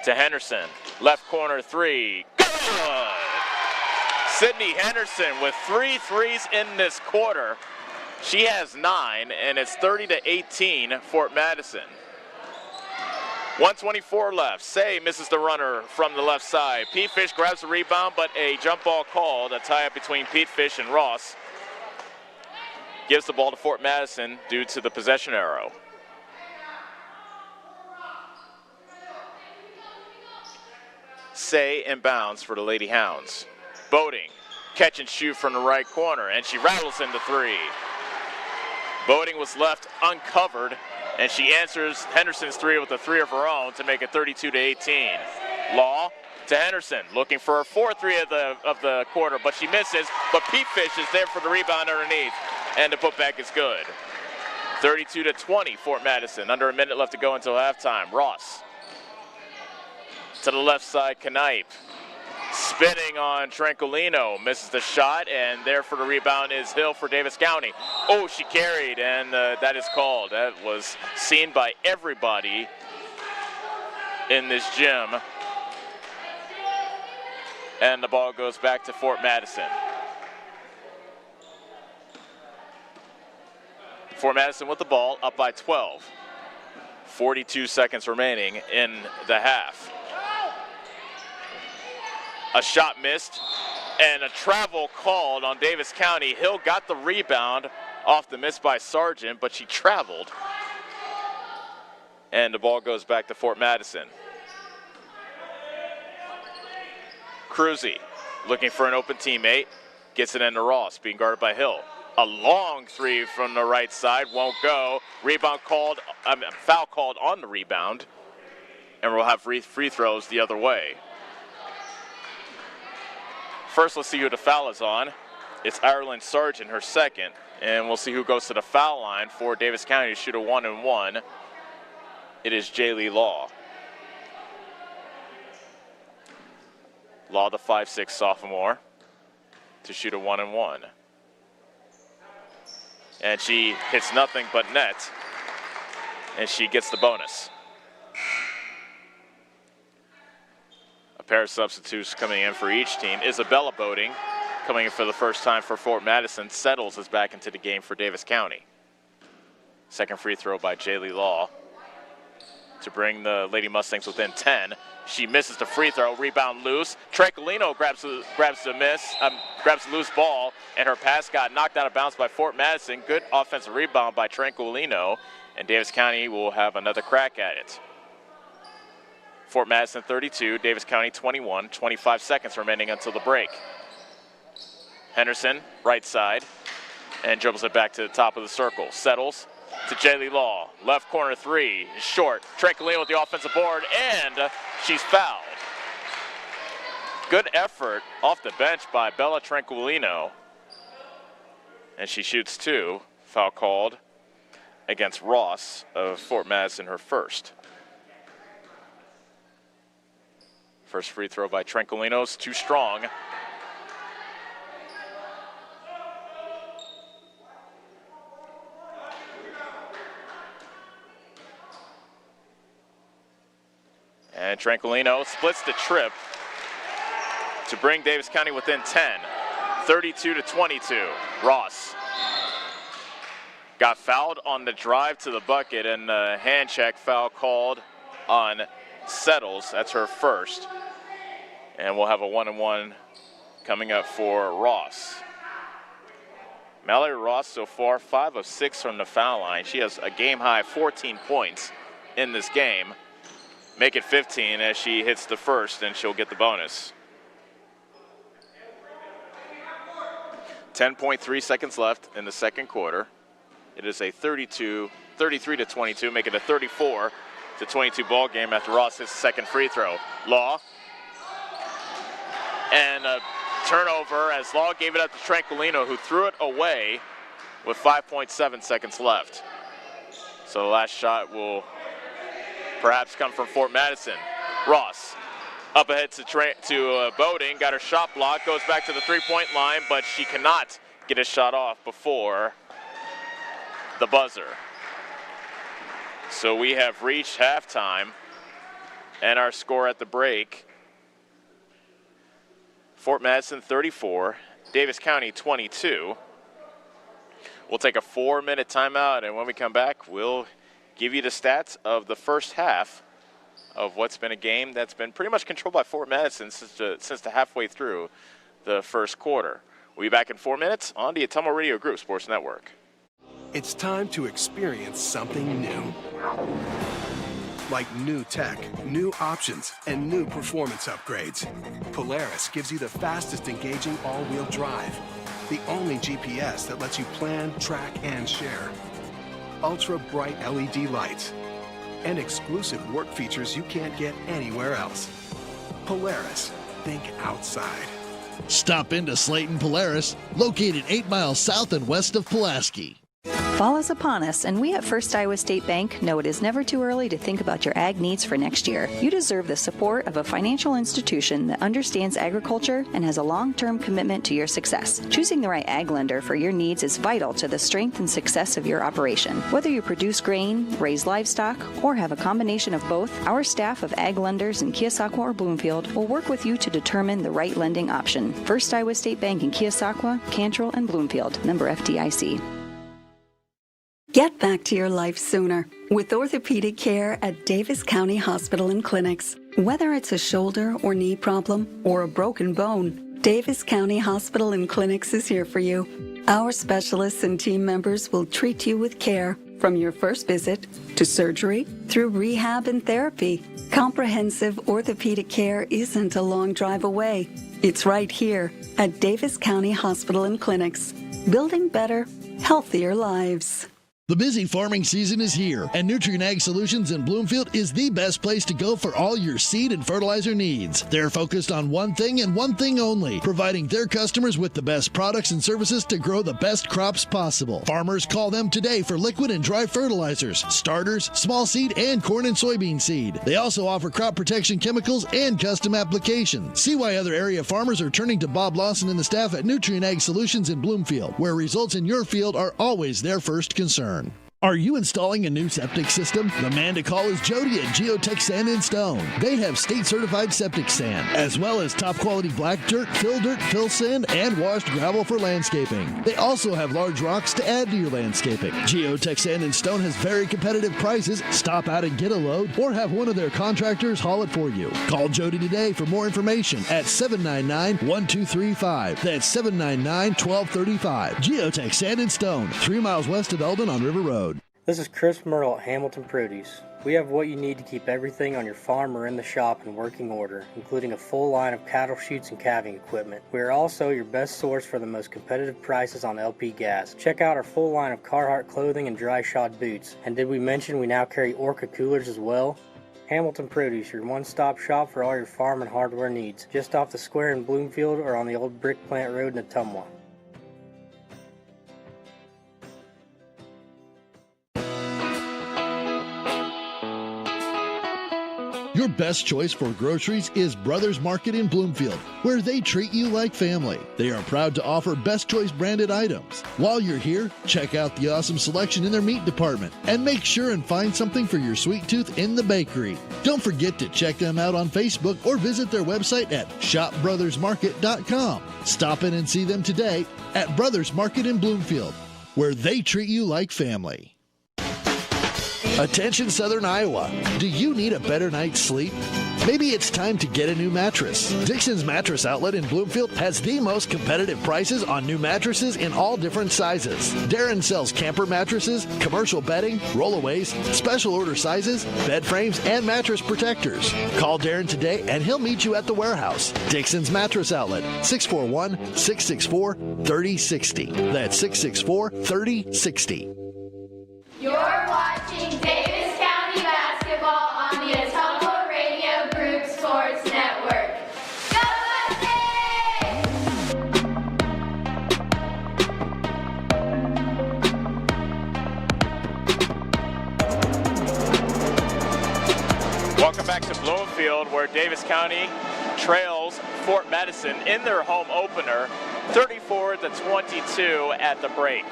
to Henderson. Left corner three. Good! Sydney Henderson with 3 threes in this quarter. She has 9, and it's 30-18 Fort Madison. 1:24 left. Say misses the runner from the left side. Pete Fish grabs the rebound, but a jump ball called. A tie-up between Pete Fish and Ross. Gives the ball to Fort Madison due to the possession arrow. Say inbounds for the Lady Hounds. Boating, catch and shoot from the right corner, and she rattles into 3. Boating was left uncovered, and she answers Henderson's 3 with a 3 of her own to make it 32-18. Law to Henderson, looking for her 4th 3 of the quarter, but she misses. But Pete Fish is there for the rebound underneath, and the putback is good. 32-20, Fort Madison. Under a minute left to go until halftime. Ross to the left side, Knipe. Spinning on Tranquilino, misses the shot, and there for the rebound is Hill for Davis County. Oh, she carried, and that is called. That was seen by everybody in this gym. And the ball goes back to Fort Madison. Fort Madison with the ball, up by 12. 42 seconds remaining in the half. A shot missed, and a travel called on Davis County. Hill got the rebound off the miss by Sargent, but she traveled. And the ball goes back to Fort Madison. Cruzy looking for an open teammate, gets it into Ross, being guarded by Hill. A long 3 from the right side, won't go. Rebound called, foul called on the rebound, and we'll have free throws the other way. First, let's see who the foul is on. It's Ireland Sargent, her second, and we'll see who goes to the foul line for Davis County to shoot a 1-and-1. It is Jaylee Law. Law, the 5'6" sophomore, to shoot a 1-and-1. And she hits nothing but net, and she gets the bonus. A pair of substitutes coming in for each team. Isabella Boating coming in for the first time for Fort Madison. Settles is back into the game for Davis County. Second free throw by Jaylee Law to bring the Lady Mustangs within 10. She misses the free throw, rebound loose. Tranquilino grabs the loose ball, and her pass got knocked out of bounds by Fort Madison. Good offensive rebound by Tranquilino, and Davis County will have another crack at it. Fort Madison 32, Davis County 21, 25 seconds remaining until the break. Henderson, right side, and dribbles it back to the top of the circle. Settles to Jaylee Law. Left corner 3 is short. Tranquilino with the offensive board, and she's fouled. Good effort off the bench by Bella Tranquilino. And she shoots 2. Foul called against Ross of Fort Madison, her first. First free throw by Tranquilino's too strong. And Tranquilino splits the trip to bring Davis County within 10, 32-22. Ross got fouled on the drive to the bucket, and a hand check foul called on Settles. That's her first. And we'll have a 1-and-1 coming up for Ross. Mallory Ross so far 5 of 6 from the foul line. She has a game-high 14 points in this game. Make it 15 as she hits the first, and she'll get the bonus. 10.3 seconds left in the second quarter. It is a 33-22, make it a 34-22 ball game after Ross hits the second free throw. Law. And a turnover as Law gave it up to Tranquilino, who threw it away with 5.7 seconds left. So the last shot will perhaps come from Fort Madison. Ross up ahead to Bowden, got her shot blocked, goes back to the three-point line, but she cannot get a shot off before the buzzer. So we have reached halftime, and our score at the break, Fort Madison 34, Davis County 22. We'll take a 4-minute timeout, and when we come back, we'll give you the stats of the first half of what's been a game that's been pretty much controlled by Fort Madison since the halfway through the first quarter. We'll be back in 4 minutes on the Atomo Radio Group Sports Network. It's time to experience something new. Like new tech, new options, and new performance upgrades. Polaris gives you the fastest engaging all-wheel drive. The only GPS that lets you plan, track, and share. Ultra bright LED lights. And exclusive work features you can't get anywhere else. Polaris, think outside. Stop into Slayton Polaris, located 8 miles south and west of Pulaski. Fall is upon us, and we at First Iowa State Bank know it is never too early to think about your ag needs for next year. You deserve the support of a financial institution that understands agriculture and has a long-term commitment to your success. Choosing the right ag lender for your needs is vital to the strength and success of your operation. Whether you produce grain, raise livestock, or have a combination of both, our staff of ag lenders in Keosauqua or Bloomfield will work with you to determine the right lending option. First Iowa State Bank in Keosauqua, Cantrell, and Bloomfield. Member FDIC. Get back to your life sooner with orthopedic care at Davis County Hospital and Clinics. Whether it's a shoulder or knee problem or a broken bone, Davis County Hospital and Clinics is here for you. Our specialists and team members will treat you with care from your first visit to surgery through rehab and therapy. Comprehensive orthopedic care isn't a long drive away. It's right here at Davis County Hospital and Clinics, building better, healthier lives. The busy farming season is here, and Nutrient Ag Solutions in Bloomfield is the best place to go for all your seed and fertilizer needs. They're focused on one thing and one thing only, providing their customers with the best products and services to grow the best crops possible. Farmers call them today for liquid and dry fertilizers, starters, small seed, and corn and soybean seed. They also offer crop protection chemicals and custom applications. See why other area farmers are turning to Bob Lawson and the staff at Nutrient Ag Solutions in Bloomfield, where results in your field are always their first concern. Are you installing a new septic system? The man to call is Jody at Geotech Sand and Stone. They have state-certified septic sand, as well as top-quality black dirt, fill sand, and washed gravel for landscaping. They also have large rocks to add to your landscaping. Geotech Sand and Stone has very competitive prices. Stop out and get a load, or have one of their contractors haul it for you. Call Jody today for more information at 799-1235. That's 799-1235. Geotech Sand and Stone, 3 miles west of Eldon on River Road. This is Chris Merle at Hamilton Produce. We have what you need to keep everything on your farm or in the shop in working order, including a full line of cattle chutes and calving equipment. We are also your best source for the most competitive prices on LP gas. Check out our full line of Carhartt clothing and dry shod boots. And did we mention we now carry Orca coolers as well? Hamilton Produce, your one-stop shop for all your farm and hardware needs. Just off the square in Bloomfield or on the old Brick Plant Road in Ottumwa. Your best choice for groceries is Brothers Market in Bloomfield, where they treat you like family. They are proud to offer Best Choice branded items. While you're here, check out the awesome selection in their meat department and make sure and find something for your sweet tooth in the bakery. Don't forget to check them out on Facebook or visit their website at shopbrothersmarket.com. Stop in and see them today at Brothers Market in Bloomfield, where they treat you like family. Attention Southern Iowa, do you need a better night's sleep? Maybe it's time to get a new mattress. Dixon's Mattress Outlet in Bloomfield has the most competitive prices on new mattresses in all different sizes. Darren sells camper mattresses, commercial bedding, rollaways, special order sizes, bed frames, and mattress protectors. Call Darren today and he'll meet you at the warehouse. Dixon's Mattress Outlet, 641-664-3060. That's 664-3060. You're watching Davis County basketball on the Atomo Radio Group Sports Network. Go Welcome back to Bloomfield, where Davis County trails Fort Madison in their home opener, 34-22 at the break.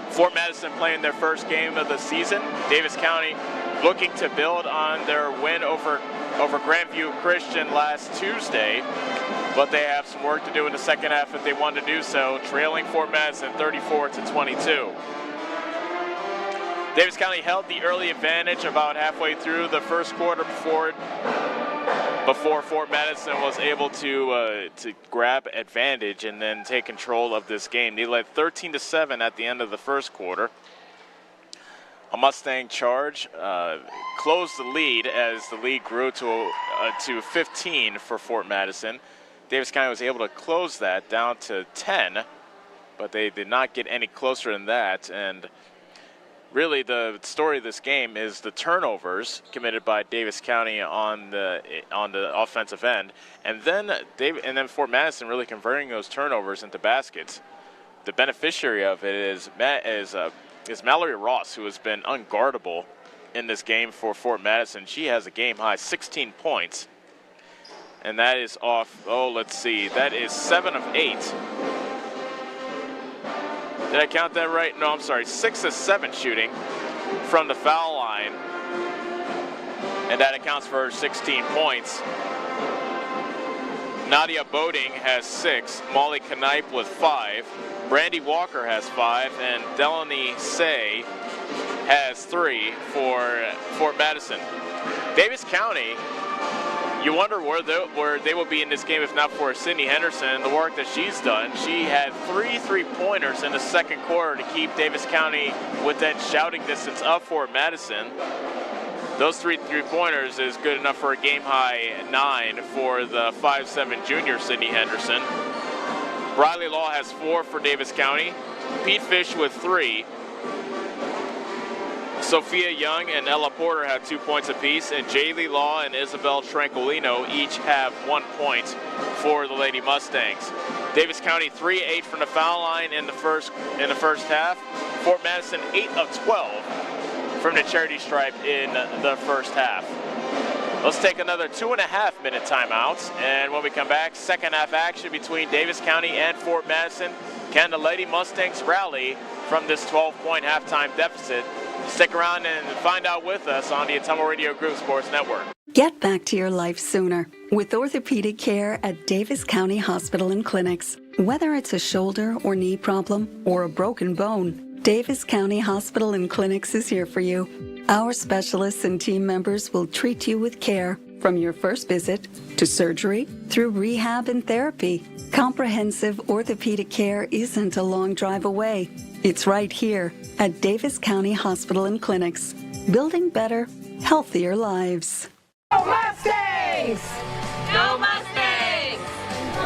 Fort Madison playing their first game of the season. Davis County looking to build on their win over Grandview Christian last Tuesday, but they have some work to do in the second half if they want to do so, trailing Fort Madison 34-22. Davis County held the early advantage about halfway through the first quarter before Fort Madison was able to grab advantage and then take control of this game. They led 13-7 at the end of the first quarter. A Mustang charge closed the lead as the lead grew to 15 for Fort Madison. Davis County was able to close that down to 10, but they did not get any closer than that. And really, the story of this game is the turnovers committed by Davis County on the offensive end, and then Fort Madison really converting those turnovers into baskets. The beneficiary of it is Mallory Ross, who has been unguardable in this game for Fort Madison. She has a game high 16 points, and that is off. That is 7 of 8. Did I count that right? No, I'm sorry. 6 of 7 shooting from the foul line. And that accounts for 16 points. Nadia Boding has 6. Molly Knipe with 5. Brandy Walker has 5. And Delaney Say has 3 for Fort Madison. Davis County, you wonder where they will be in this game if not for Sydney Henderson and the work that she's done. She had 3 3-pointers in the second quarter to keep Davis County within shouting distance of Fort Madison. Those 3 3-pointers is good enough for a game-high 9 for the 5'7" junior Sydney Henderson. Briley Law has 4 for Davis County. Pete Fish with 3. Sophia Young and Ella Porter have 2 points apiece, and Jaylee Law and Isabel Tranquilino each have 1 point for the Lady Mustangs. Davis County 3-8 from the foul line in the first half. Fort Madison 8 of 12 from the charity stripe in the first half. Let's take another 2.5-minute timeout, and when we come back, second half action between Davis County and Fort Madison. Can the Lady Mustangs rally from this 12-point halftime deficit? Stick around and find out with us on the Atomo Radio Group Sports Network. Get back to your life sooner with orthopedic care at Davis County Hospital and Clinics. Whether it's a shoulder or knee problem or a broken bone, Davis County Hospital and Clinics is here for you. Our specialists and team members will treat you with care from your first visit to surgery through rehab and therapy. Comprehensive orthopedic care isn't a long drive away. It's right here at Davis County Hospital and Clinics, building better, healthier lives. Go Mustangs! Go Mustangs!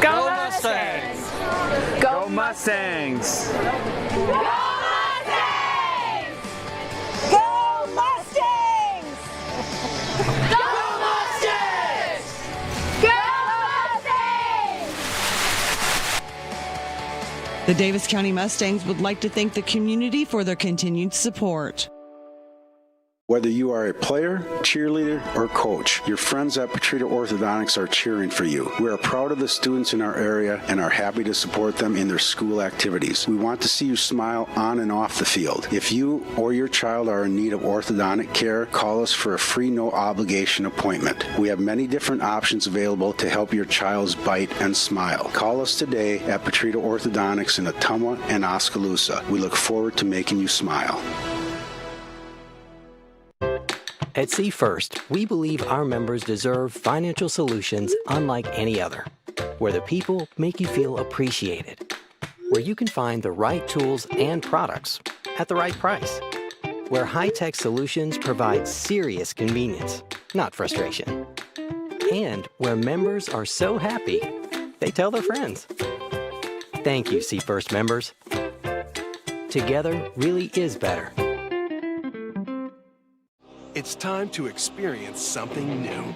Go Mustangs! Go Mustangs! Go Mustangs! Go Mustangs! Go Mustangs! Go Mustangs! The Davis County Mustangs would like to thank the community for their continued support. Whether you are a player, cheerleader, or coach, your friends at Petrita Orthodontics are cheering for you. We are proud of the students in our area and are happy to support them in their school activities. We want to see you smile on and off the field. If you or your child are in need of orthodontic care, call us for a free no-obligation appointment. We have many different options available to help your child's bite and smile. Call us today at Petrita Orthodontics in Ottumwa and Oskaloosa. We look forward to making you smile. At See First, we believe our members deserve financial solutions unlike any other, where the people make you feel appreciated, where you can find the right tools and products at the right price, where high-tech solutions provide serious convenience, not frustration, and where members are so happy they tell their friends. Thank you, See First members. Together really is better. It's time to experience something new.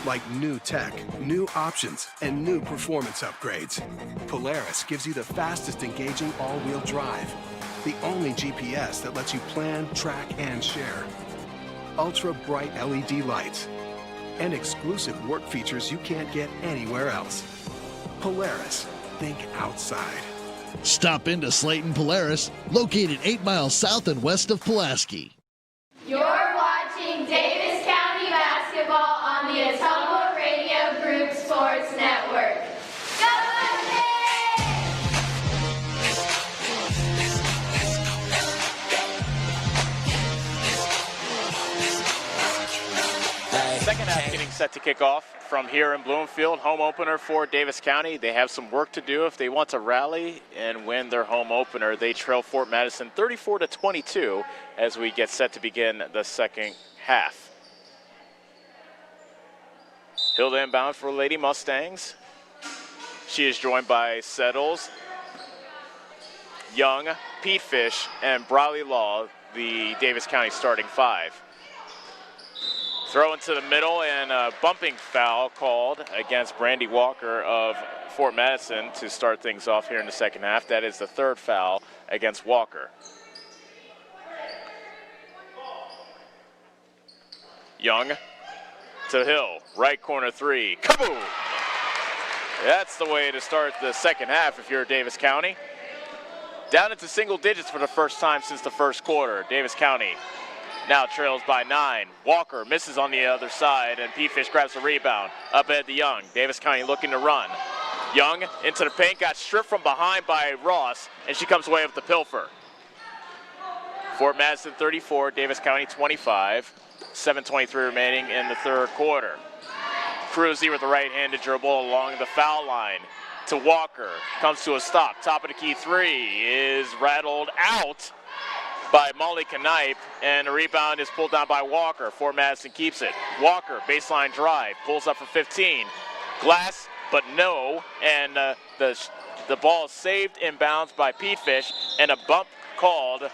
Like new tech, new options, and new performance upgrades. Polaris gives you the fastest engaging all-wheel drive. The only GPS that lets you plan, track, and share. Ultra bright LED lights. And exclusive work features you can't get anywhere else. Polaris, think outside. Stop into Slayton Polaris, located 8 miles south and west of Pulaski. You're watching Davis County basketball on the Ottumwa Radio Group Sports Network. Go Second half getting set to kick off from here in Bloomfield. Home opener for Davis County. They have some work to do if they want to rally and win their home opener. They trail Fort Madison 34-22 as we get set to begin the second half. Hilda inbound for Lady Mustangs. She is joined by Settles, Young, Pete Fish, and Briley Law, the Davis County starting five. Throw into the middle and a bumping foul called against Brandy Walker of Fort Madison to start things off here in the second half. That is the third foul against Walker. Young to Hill, right corner three, kaboom! That's the way to start the second half if you're Davis County. Down into single digits for the first time since the first quarter. Davis County now trails by 9. Walker misses on the other side, and P-Fish grabs the rebound. Up ahead to Young. Davis County looking to run. Young into the paint, got stripped from behind by Ross, and she comes away with the pilfer. Fort Madison 34, Davis County 25. 7:23 remaining in the third quarter. Cruzy with the right-handed dribble along the foul line to Walker. Comes to a stop. Top of the key three is rattled out by Molly Knipe, and the rebound is pulled down by Walker. Fort Madison keeps it. Walker, baseline drive, pulls up for 15. Glass, but no, and the ball is saved inbounds by Pete Fish, and a bump called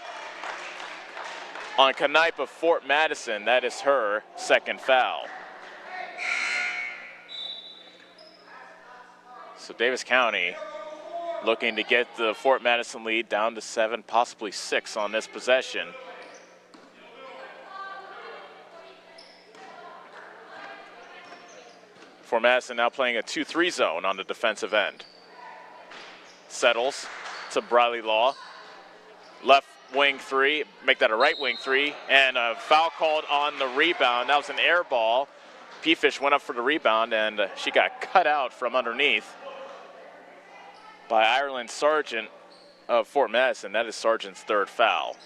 on Knipe of Fort Madison. That is her second foul. So Davis County looking to get the Fort Madison lead down to 7, possibly 6 on this possession. Fort Madison now playing a 2-3 zone on the defensive end. Settles to Briley Law. Left wing three, make that a right wing three, and a foul called on the rebound. That was an air ball. P-Fish went up for the rebound, and she got cut out from underneath by Ireland Sargent of Fort Madison. That is Sargent's third foul.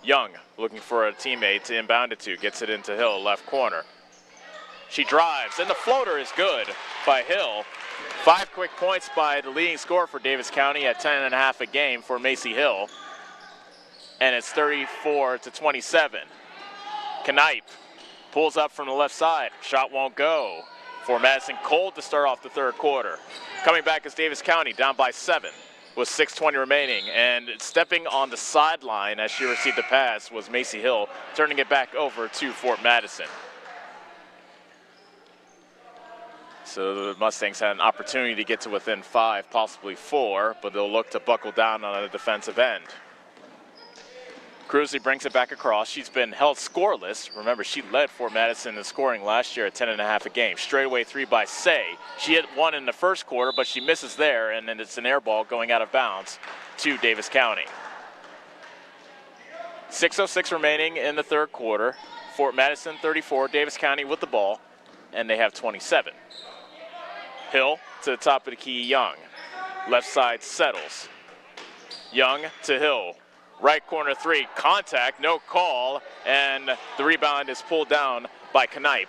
Young looking for a teammate to inbound it to, gets it into Hill, left corner. She drives, and the floater is good by Hill. 5 quick points by the leading scorer for Davis County at 10.5 a game for Macy Hill. And it's 34-27. Knipe pulls up from the left side. Shot won't go. For Madison cold to start off the third quarter. Coming back is Davis County, down by 7 with 6:20 remaining. And stepping on the sideline as she received the pass was Macy Hill, turning it back over to Fort Madison. So the Mustangs had an opportunity to get to within 5, possibly 4, but they'll look to buckle down on the defensive end. Cruzy brings it back across. She's been held scoreless. Remember, she led Fort Madison in scoring last year at 10.5 a game. Straightaway three by Say. She hit one in the first quarter, but she misses there, and then it's an air ball going out of bounds to Davis County. 6:06 remaining in the third quarter. Fort Madison 34, Davis County with the ball, and they have 27. Hill to the top of the key, Young. Left side settles. Young to Hill. Right corner three, contact, no call, and the rebound is pulled down by Knipe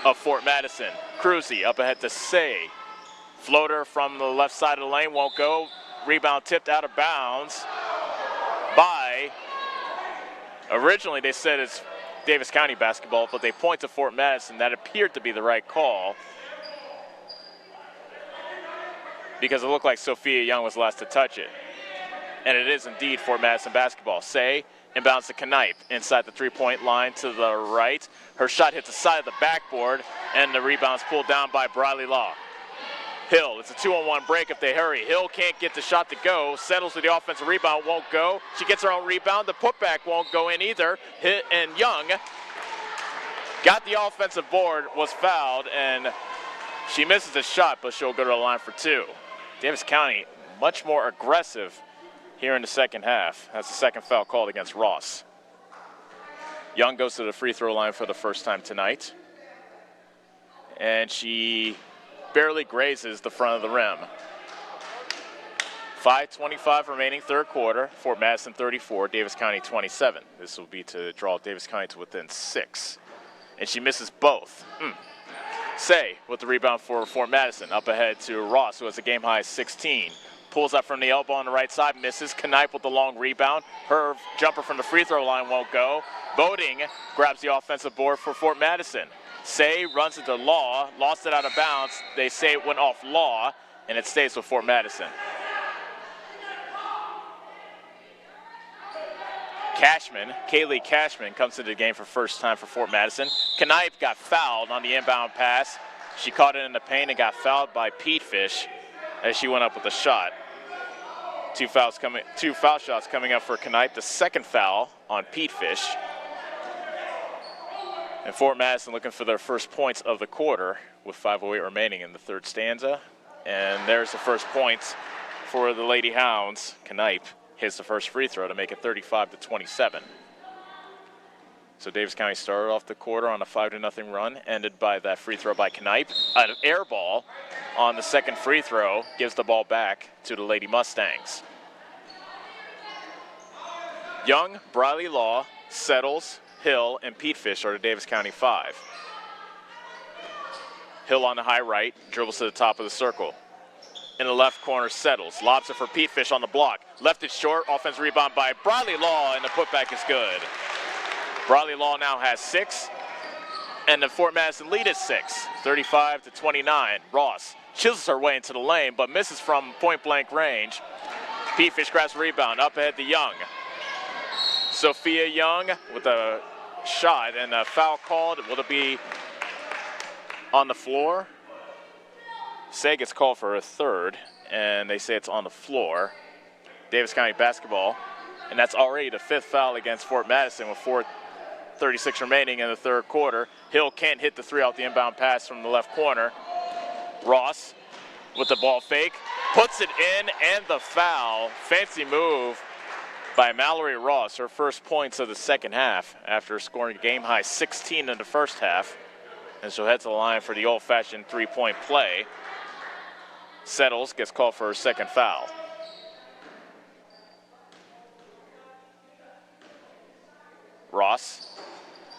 of Fort Madison. Cruzy up ahead to Say. Floater from the left side of the lane won't go. Rebound tipped out of bounds by, originally they said it's Davis County basketball, but they point to Fort Madison. That appeared to be the right call because it looked like Sophia Young was last to touch it. And it is indeed Fort Madison basketball. Say inbounds to Knipe inside the three-point line to the right. Her shot hits the side of the backboard, and the rebound's pulled down by Briley Law. Hill, it's a 2-on-1 break if they hurry. Hill can't get the shot to go. Settles with the offensive rebound, won't go. She gets her own rebound. The putback won't go in either. And Young got the offensive board, was fouled, and she misses the shot, but she'll go to the line for two. Davis County much more aggressive here in the second half. That's the second foul called against Ross. Young goes to the free throw line for the first time tonight. And she barely grazes the front of the rim. 5:25 remaining third quarter. Fort Madison 34, Davis County 27. This will be to draw Davis County to within 6. And she misses both. Say with the rebound for Fort Madison. Up ahead to Ross, who has a game high 16. Pulls up from the elbow on the right side, misses. Knipe with the long rebound. Her jumper from the free throw line won't go. Boating grabs the offensive board for Fort Madison. Say runs into Law, lost it out of bounds. They say it went off Law, and it stays with Fort Madison. Kaylee Cashman comes into the game for first time for Fort Madison. Knipe got fouled on the inbound pass. She caught it in the paint and got fouled by Pete Fish as she went up with a shot. Two foul shots coming up for Knipe. The second foul on Pete Fish. And Fort Madison looking for their first points of the quarter with 5:08 remaining in the third stanza. And there's the first points for the Lady Hounds. Knipe hits the first free throw to make it 35-27. So Davis County started off the quarter on a 5-0 run, ended by that free throw by Knipe. An air ball on the second free throw gives the ball back to the Lady Mustangs. Young, Briley Law, Settles, Hill, and Pete Fish are the Davis County 5. Hill on the high right, dribbles to the top of the circle. In the left corner, Settles, lobs it for Pete Fish on the block. Left it short, offensive rebound by Briley Law, and the putback is good. Briley Law now has 6, and the Fort Madison lead is 6, 35-29. Ross chisels her way into the lane, but misses from point-blank range. Pete Fish grabs the rebound, up ahead to Young. Sophia Young with a shot, and a foul called. Will it be on the floor? Say gets called for a third, and they say it's on the floor. Davis County basketball, and that's already the 5th foul against Fort Madison with 4:36 remaining in the third quarter. Hill can't hit the three out the inbound pass from the left corner. Ross with the ball fake, puts it in, and the foul. Fancy move by Mallory Ross, her first points of the second half after scoring a game-high 16 in the first half. And she'll head to the line for the old-fashioned three-point play. Settles, gets called for her second foul. Ross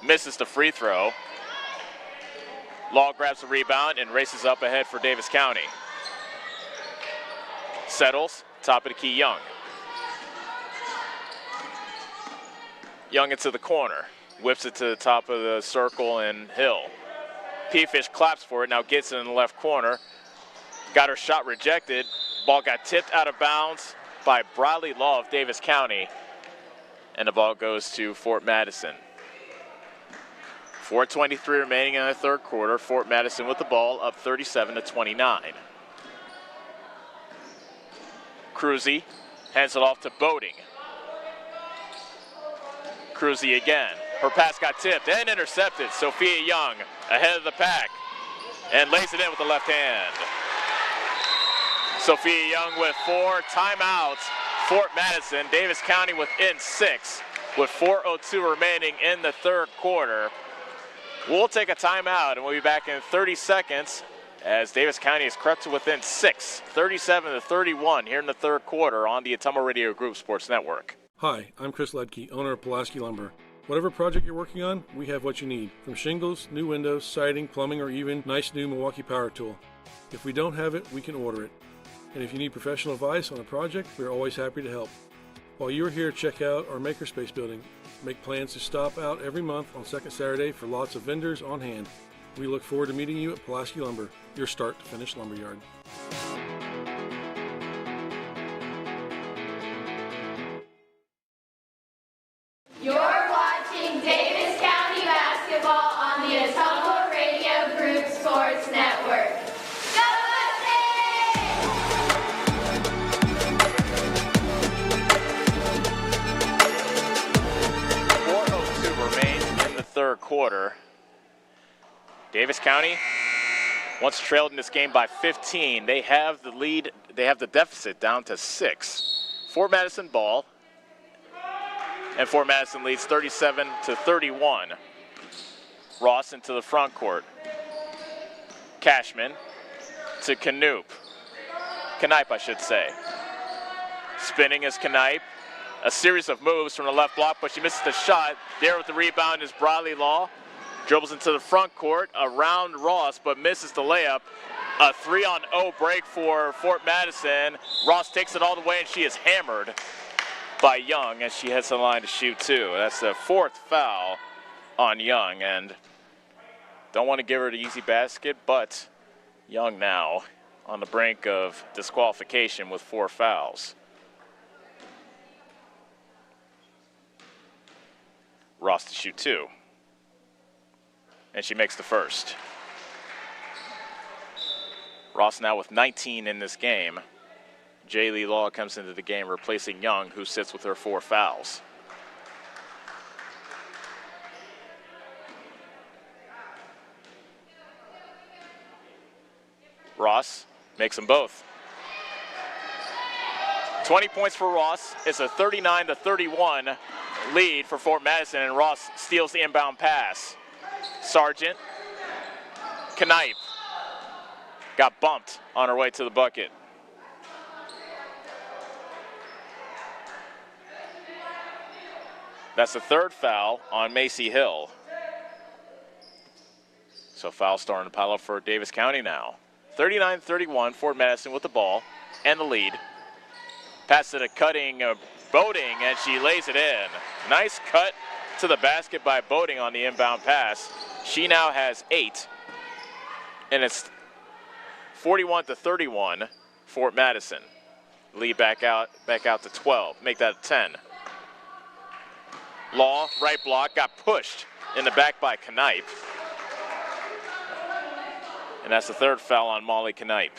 misses the free throw. Law grabs the rebound and races up ahead for Davis County. Settles, top of the key, Young. Young into the corner, whips it to the top of the circle, and Hill. P-Fish claps for it, now gets it in the left corner. Got her shot rejected. Ball got tipped out of bounds by Briley Law of Davis County, and the ball goes to Fort Madison. 4:23 remaining in the third quarter. Fort Madison with the ball, up 37-29. Cruzy hands it off to Boating. Cruzy again. Her pass got tipped and intercepted. Sophia Young ahead of the pack and lays it in with the left hand. Sophia Young with 4 timeouts. Fort Madison, Davis County within 6 with 4:02 remaining in the third quarter. We'll take a timeout and we'll be back in 30 seconds as Davis County has crept to within 6, 37-31 here in the third quarter on the Ottumwa Radio Group Sports Network. Hi, I'm Chris Ledke, owner of Pulaski Lumber. Whatever project you're working on, we have what you need. From shingles, new windows, siding, plumbing, or even nice new Milwaukee power tool. If we don't have it, we can order it. And if you need professional advice on a project, we're always happy to help. While you're here, check out our Makerspace building. Make plans to stop out every month on second Saturday for lots of vendors on hand. We look forward to meeting you at Pulaski Lumber, your start to finish lumberyard. You're watching Davis County basketball on the Ottumwa Radio Group Sports Network. Go Mustangs! 4:02 remains in the third quarter. Davis County once trailed in this game by 15. They have the lead, they have the deficit down to 6. Fort Madison ball. And Fort Madison leads 37-31. Ross into the front court. Cashman to Knipe, I should say. Spinning is Knipe. A series of moves from the left block, but she misses the shot. There with the rebound is Bradley Law. Dribbles into the front court around Ross, but misses the layup. A 3-on-0 break for Fort Madison. Ross takes it all the way, and she is hammered by Young as she heads to the line to shoot 2. That's the 4th foul on Young, and don't want to give her an easy basket, but Young now on the brink of disqualification with 4 fouls. Ross to shoot 2. And she makes the first. Ross now with 19 in this game. Jaylee Law comes into the game replacing Young, who sits with her 4 fouls. Ross makes them both. 20 points for Ross. It's a 39-31 lead for Fort Madison, and Ross steals the inbound pass. Sargent, Knipe got bumped on her way to the bucket. That's the 3rd foul on Macy Hill. So foul starting to pile up for Davis County now. 39-31, Fort Madison with the ball and the lead. Pass to the cutting Boating, and she lays it in. Nice cut to the basket by Boating on the inbound pass. She now has 8, and it's 41-31, Fort Madison. Lead back out to 12. Make that 10. Law, right block, got pushed in the back by Knipe. And that's the 3rd foul on Molly Knipe.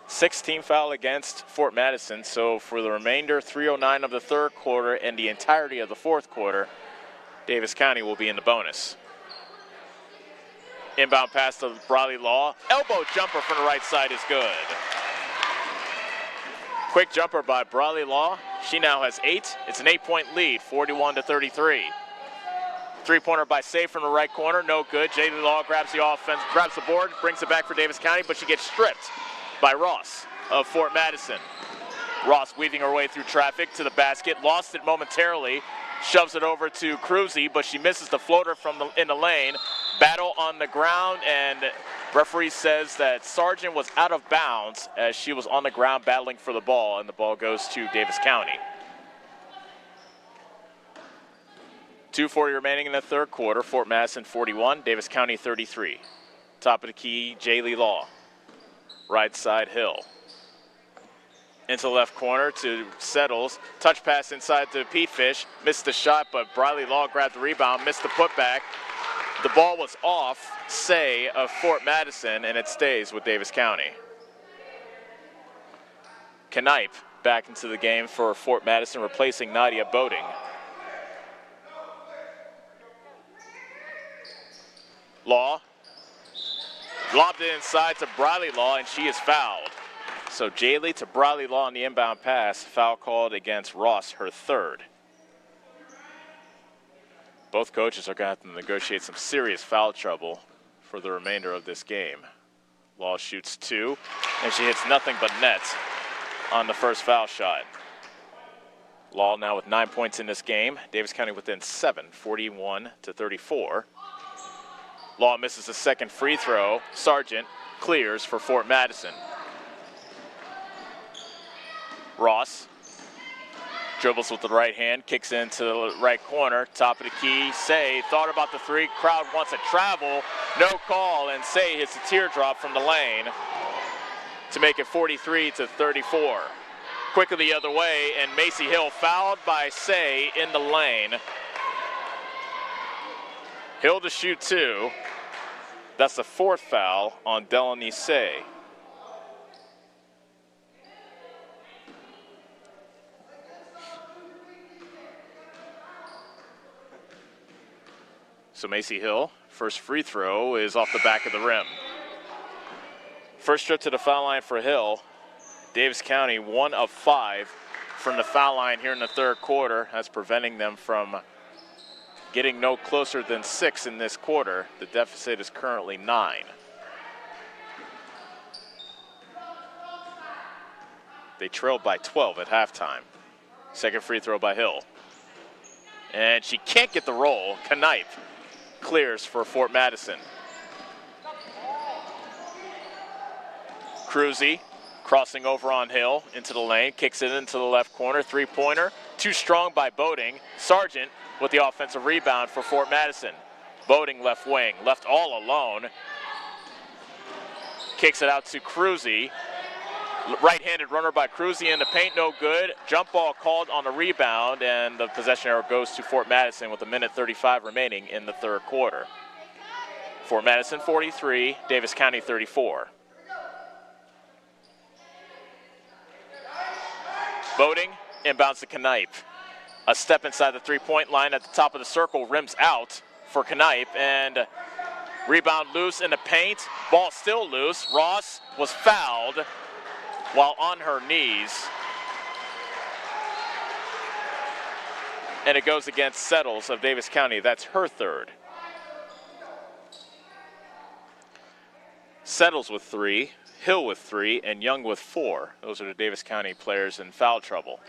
16 foul against Fort Madison, so for the remainder, 3:09 of the third quarter and the entirety of the fourth quarter, Davis County will be in the bonus. Inbound pass to Bradley Law. Elbow jumper from the right side is good. Quick jumper by Bradley Law. She now has 8. It's an 8-point lead, 41-33. Three-pointer by Safe from the right corner, no good. Jaylee Law grabs the offense, grabs the board, brings it back for Davis County, but she gets stripped by Ross of Fort Madison. Ross weaving her way through traffic to the basket, lost it momentarily, shoves it over to Cruzy, but she misses the floater in the lane. Battle on the ground, and referee says that Sargent was out of bounds as she was on the ground battling for the ball, and the ball goes to Davis County. 2:40 remaining in the third quarter. Fort Madison 41, Davis County 33. Top of the key, Jaylee Law. Right side, Hill. Into the left corner to Settles. Touch pass inside to Pete Fish. Missed the shot, but Bradley Law grabbed the rebound, missed the putback. The ball was off, of Fort Madison, and it stays with Davis County. Knipe back into the game for Fort Madison, replacing Nadia Boating. Law lobbed it inside to Briley Law, and she is fouled. So Jaylee to Briley Law on the inbound pass. Foul called against Ross, her third. Both coaches are going to have to negotiate some serious foul trouble for the remainder of this game. Law shoots 2, and she hits nothing but net on the first foul shot. Law now with 9 points in this game. Davis County within 7, 41-34. Law misses a second free throw. Sargent clears for Fort Madison. Ross dribbles with the right hand, kicks into the right corner, top of the key. Say thought about the three, crowd wants a travel, no call, and Say hits a teardrop from the lane to make it 43-34. Quickly the other way, and Macy Hill fouled by Say in the lane. Hill to shoot 2. That's the 4th foul on Delaney Say. So Macy Hill, first free throw is off the back of the rim. First trip to the foul line for Hill. Davis County 1 of 5 from the foul line here in the third quarter. That's preventing them from getting no closer than 6 in this quarter. The deficit is currently 9. They trailed by 12 at halftime. Second free throw by Hill. And she can't get the roll. Knipe clears for Fort Madison. Cruzy crossing over on Hill into the lane, kicks it into the left corner, three-pointer, too strong by Boating. Sargent with the offensive rebound for Fort Madison. Boating left wing, left all alone. Kicks it out to Cruzy. Right-handed runner by Cruzy in the paint, no good. Jump ball called on the rebound, and the possession arrow goes to Fort Madison with 1:35 remaining in the third quarter. Fort Madison 43, Davis County 34. Boating inbounds to Knipe. A step inside the three-point line at the top of the circle, rims out for Knipe, and rebound loose in the paint. Ball still loose. Ross was fouled while on her knees. And it goes against Settles of Davis County. That's her third. Settles with 3, Hill with 3, and Young with 4. Those are the Davis County players in foul trouble.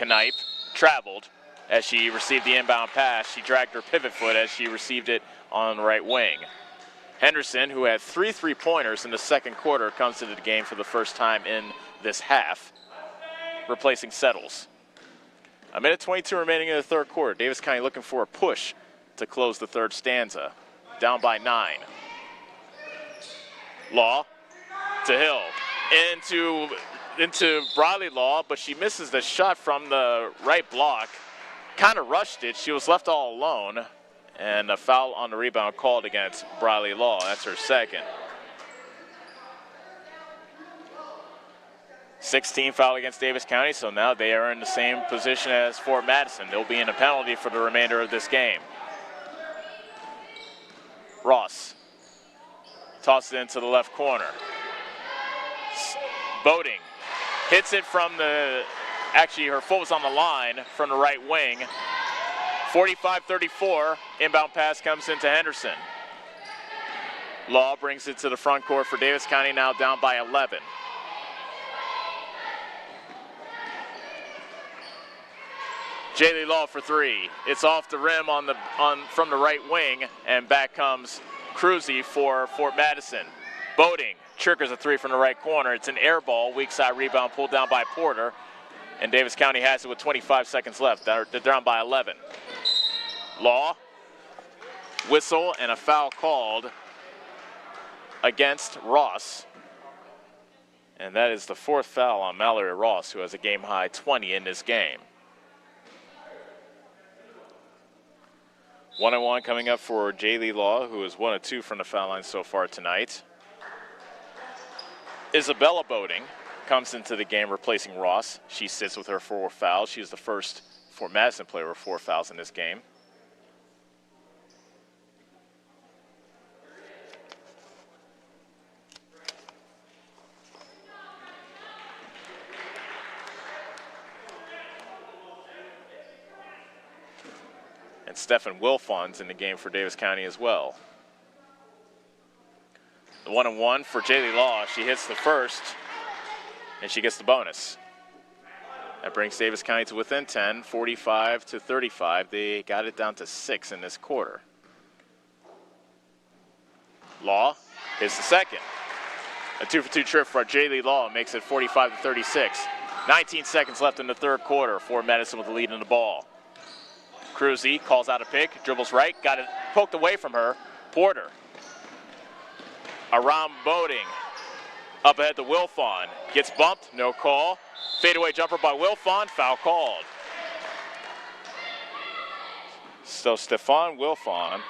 Knipe traveled as she received the inbound pass. She dragged her pivot foot as she received it on the right wing. Henderson, who had 3 3-pointers in the second quarter, comes to the game for the first time in this half, replacing Settles. 1:22 remaining in the third quarter. Davis County looking for a push to close the third stanza. Down by 9. Law to Hill. Into Briley Law, but she misses the shot from the right block. Kind of rushed it. She was left all alone. And a foul on the rebound called against Briley Law. That's her second. 16 foul against Davis County, so now they are in the same position as Fort Madison. They'll be in a penalty for the remainder of this game. Ross tosses it into the left corner. Boating hits it from the, actually her foot was on the line from the right wing. 45-34, inbound pass comes into Henderson. Law brings it to the front court for Davis County, now down by 11. Jaylee Law for 3. It's off the rim from the right wing, and back comes Cruzy for Fort Madison. Boating triggers a 3 from the right corner. It's an air ball, weak side rebound pulled down by Porter, and Davis County has it with 25 seconds left. They're down by 11. Law, whistle, and a foul called against Ross. And that is the 4th foul on Mallory Ross, who has a game-high 20 in this game. 1-1 coming up for Jaylee Law, who is 1 of 2 from the foul line so far tonight. Isabella Boating comes into the game replacing Ross. She sits with her 4 fouls. She is the first Fort Madison player with 4 fouls in this game. And Stefan Wilfon's in the game for Davis County as well. The 1-and-1 for Jaylee Law. She hits the first, and she gets the bonus. That brings Davis County to within 10, 45-35. They got it down to 6 in this quarter. Law hits the second. A 2-for-2 trip for Jaylee Law makes it 45-36. 19 seconds left in the third quarter. Fort Madison with the lead in the ball. Cruzy calls out a pick, dribbles right, got it poked away from her. Porter. Around Boating. Up ahead to Wilfon. Gets bumped, no call. Fadeaway jumper by Wilfon, foul called. So Stefan Wilfon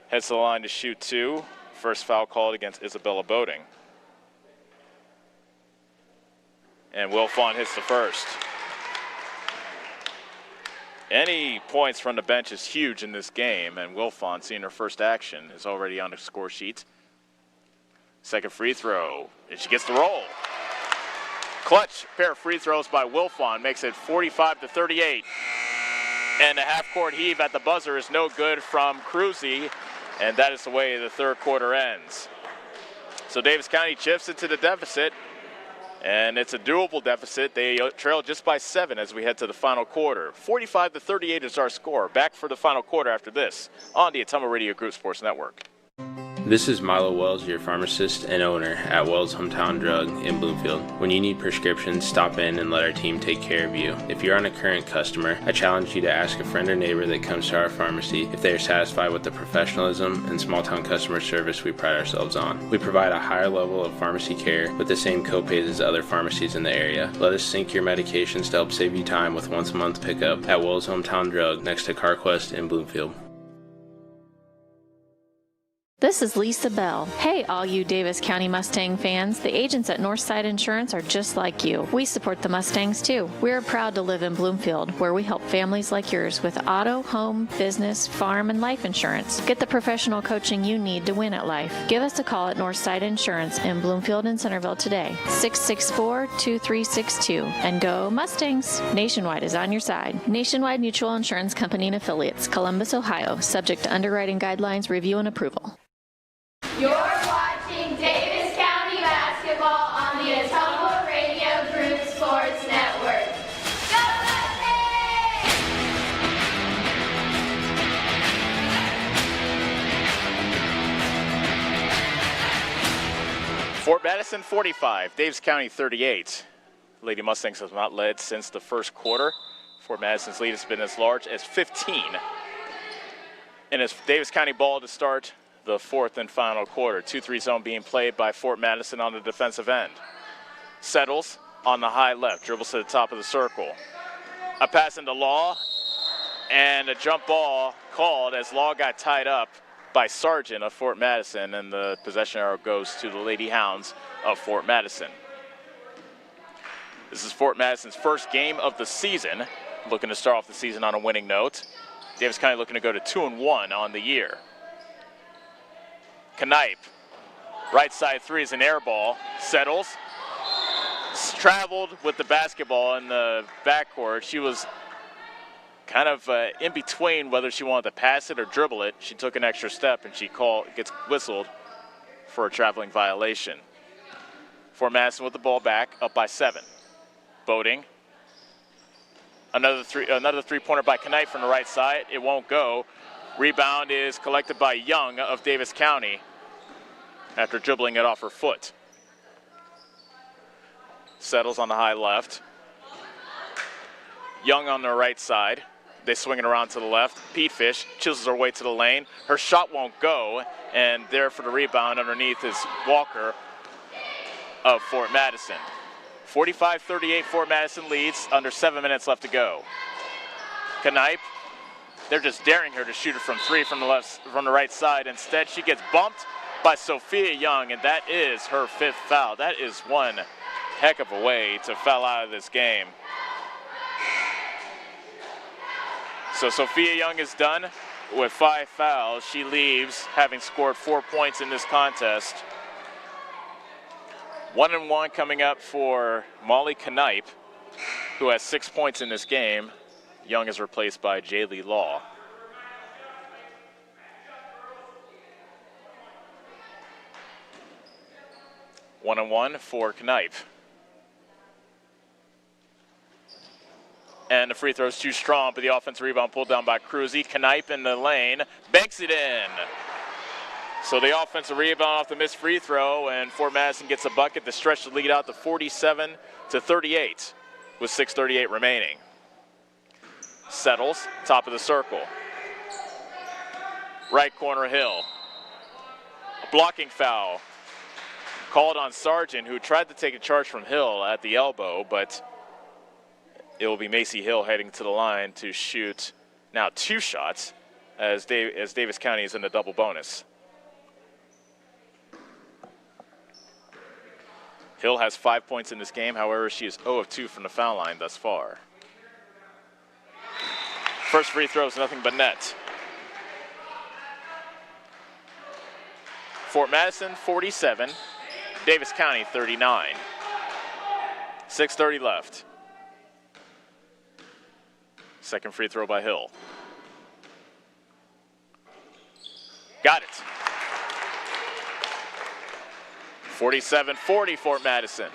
heads to the line to shoot 2. First foul called against Isabella Boating. And Wilfon hits the first. Any points from the bench is huge in this game, and Wilfon, seeing her first action, is already on the score sheet. Second free throw, and she gets the roll. Clutch pair of free throws by Wilfon makes it 45-38. And a half-court heave at the buzzer is no good from Cruzy, and that is the way the third quarter ends. So Davis County chips into the deficit, and it's a doable deficit. They trail just by 7 as we head to the final quarter. 45-38 is our score. Back for the final quarter after this on the Ottumwa Radio Group Sports Network. This is Milo Wells, your pharmacist and owner at Wells Hometown Drug in Bloomfield. When you need prescriptions, stop in and let our team take care of you. If you're on a current customer, I challenge you to ask a friend or neighbor that comes to our pharmacy if they are satisfied with the professionalism and small-town customer service we pride ourselves on. We provide a higher level of pharmacy care with the same copays as other pharmacies in the area. Let us sync your medications to help save you time with once-a-month pickup at Wells Hometown Drug next to CarQuest in Bloomfield. This is Lisa Bell. Hey, all you Davis County Mustang fans. The agents at Northside Insurance are just like you. We support the Mustangs too. We're proud to live in Bloomfield, where we help families like yours with auto, home, business, farm, and life insurance. Get the professional coaching you need to win at life. Give us a call at Northside Insurance in Bloomfield and Centerville today. 664-2362. And go Mustangs! Nationwide is on your side. Nationwide Mutual Insurance Company and Affiliates, Columbus, Ohio. Subject to underwriting guidelines, review, and approval. You're watching Davis County basketball on the Ottumwa Radio Group Sports Network. Go Mustangs! Fort Madison 45, Davis County 38. Lady Mustangs have not led since the first quarter. Fort Madison's lead has been as large as 15. And it's Davis County ball to start the fourth and final quarter. 2-3 zone being played by Fort Madison on the defensive end. Settles on the high left, dribbles to the top of the circle. A pass into Law, and a jump ball called as Law got tied up by Sargent of Fort Madison, and the possession arrow goes to the Lady Hounds of Fort Madison. This is Fort Madison's first game of the season, looking to start off the season on a winning note. Davis County looking to go to 2-1 on the year. Knipe, right side 3 is an air ball. Settles, traveled with the basketball in the backcourt. She was kind of in between whether she wanted to pass it or dribble it. She took an extra step, and she gets whistled for a traveling violation. Fort Madison with the ball back, up by 7. Boating. Another three-pointer by Knipe from the right side. It won't go. Rebound is collected by Young of Davis County after dribbling it off her foot. Settles on the high left. Young on the right side. They swing it around to the left. Peatfish chisels her way to the lane. Her shot won't go, and there for the rebound underneath is Walker of Fort Madison. 45-38, Fort Madison leads, under 7 minutes left to go. Knipe. They're just daring her to shoot it from 3 from the right side. Instead, she gets bumped by Sophia Young, and that is her 5th foul. That is one heck of a way to foul out of this game. So Sophia Young is done with 5 fouls. She leaves having scored 4 points in this contest. 1-1 coming up for Molly Knipe, who has 6 points in this game. Young is replaced by Jaylee Law. One and one for Knipe. And the free throw's too strong, but the offensive rebound pulled down by Cruzy. Knipe in the lane, banks it in. So the offensive rebound off the missed free throw, and Fort Madison gets a bucket to stretch the lead out to 47-38 with 6:38 remaining. Settles, top of the circle. Right corner Hill. A blocking foul called on Sargent, who tried to take a charge from Hill at the elbow, but it will be Macy Hill heading to the line to shoot now 2 shots as Davis County is in the double bonus. Hill has 5 points in this game. However, she is 0 of 2 from the foul line thus far. First free throw is nothing but net. Fort Madison 47, Davis County 39. 6:30 left. Second free throw by Hill. Got it. 47-40 Fort Madison.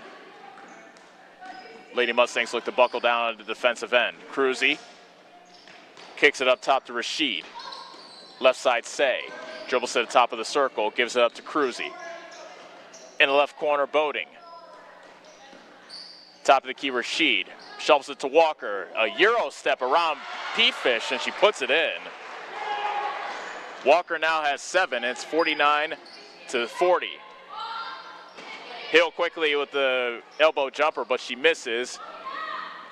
Lady Mustangs look to buckle down on the defensive end. Cruzy kicks it up top to Rashid. Left side Say. Dribbles to the top of the circle, gives it up to Cruzy. In the left corner, Boating. Top of the key, Rashid. Shovels it to Walker. A Euro step around Peafish, and she puts it in. Walker now has 7. It's 49-40. Hill quickly with the elbow jumper, but she misses.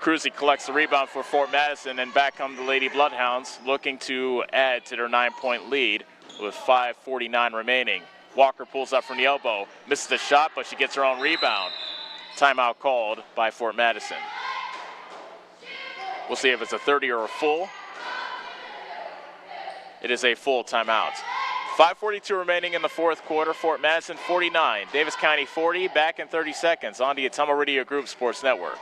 Cruzy collects the rebound for Fort Madison, and back come the Lady Bloodhounds, looking to add to their 9-point lead with 5:49 remaining. Walker pulls up from the elbow, misses the shot, but she gets her own rebound. Timeout called by Fort Madison. We'll see if it's a 30 or a full. It is a full timeout. 5:42 remaining in the fourth quarter. Fort Madison 49, Davis County 40. Back in 30 seconds on the Ottumwa Radio Group Sports Network.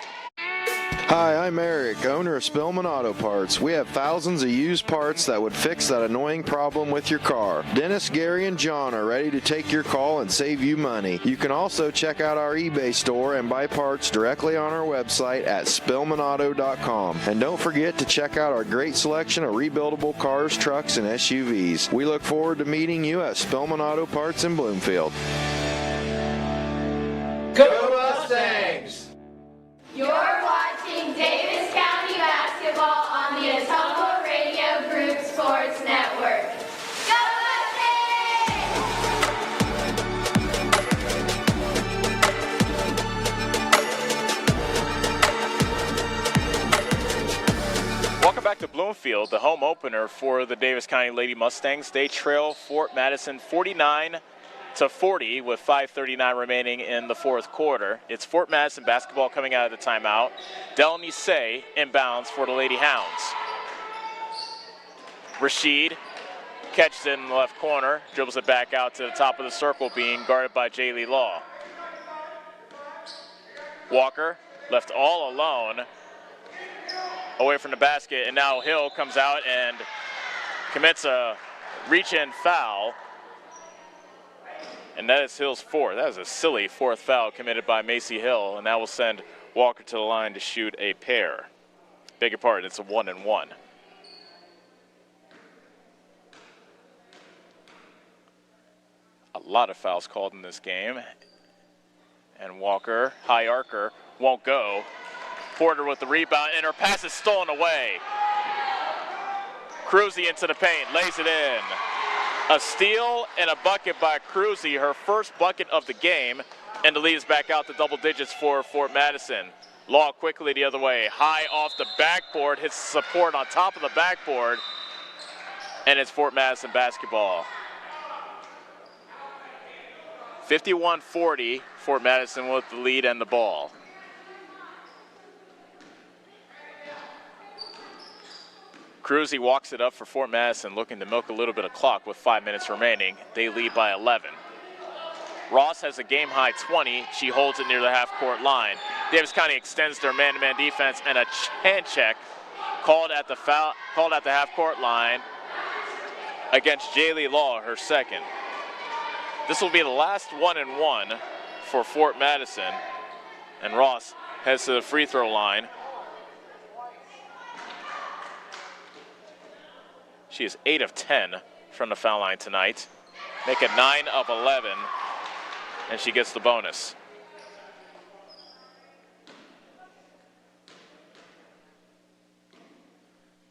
Hi, I'm Eric, owner of Spillman Auto Parts. We have thousands of used parts that would fix that annoying problem with your car. Dennis, Gary, and John are ready to take your call and save you money. You can also check out our eBay store and buy parts directly on our website at spillmanauto.com. And don't forget to check out our great selection of rebuildable cars, trucks, and SUVs. We look forward to meeting you at Spillman Auto Parts in Bloomfield. Go Mustangs! You're watching Davis County basketball on the Ottumwa Radio Group Sports Network. Go Mustangs! Welcome back to Bloomfield, the home opener for the Davis County Lady Mustangs. They trail Fort Madison 49-40 with 5:39 remaining in the fourth quarter. It's Fort Madison basketball coming out of the timeout. Delaney Say inbounds for the Lady Hounds. Rashid catches it in the left corner, dribbles it back out to the top of the circle, being guarded by Jaylee Law. Walker left all alone away from the basket, and now Hill comes out and commits a reach-in foul. And that is Hill's 4th. That is a silly 4th foul committed by Macy Hill, and that will send Walker to the line to shoot a pair. Beg your pardon, it's a 1-and-1. A lot of fouls called in this game. And Walker, high arcer, won't go. Porter with the rebound, and her pass is stolen away. Cruzy into the paint, lays it in. A steal and a bucket by Cruzy, her first bucket of the game, and the lead is back out to double digits for Fort Madison. Law quickly the other way, high off the backboard, hits support on top of the backboard, and it's Fort Madison basketball. 51-40, Fort Madison with the lead and the ball. Cruzy walks it up for Fort Madison, looking to milk a little bit of clock with 5 minutes remaining. They lead by 11. Ross has a game-high 20. She holds it near the half-court line. Davis County extends their man-to-man defense, and a hand check called at the half-court line against Jaylee Law, her second. This will be the last 1-and-1 for Fort Madison, and Ross heads to the free throw line. She is 8 of 10 from the foul line tonight. Make it 9 of 11, and she gets the bonus.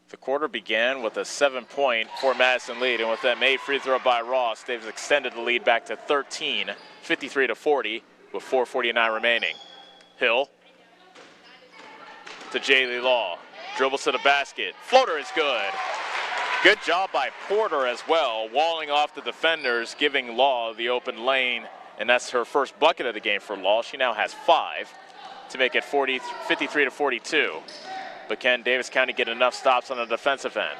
The quarter began with a 7-point Fort Madison lead, and with that made free throw by Ross, they've extended the lead back to 13, 53-40, with 4:49 remaining. Hill to Jaylee Law, dribbles to the basket, floater is good. Good job by Porter as well, walling off the defenders, giving Law the open lane, and that's her first bucket of the game for Law. She now has 5 to make it 53-42. But can Davis County get enough stops on the defensive end?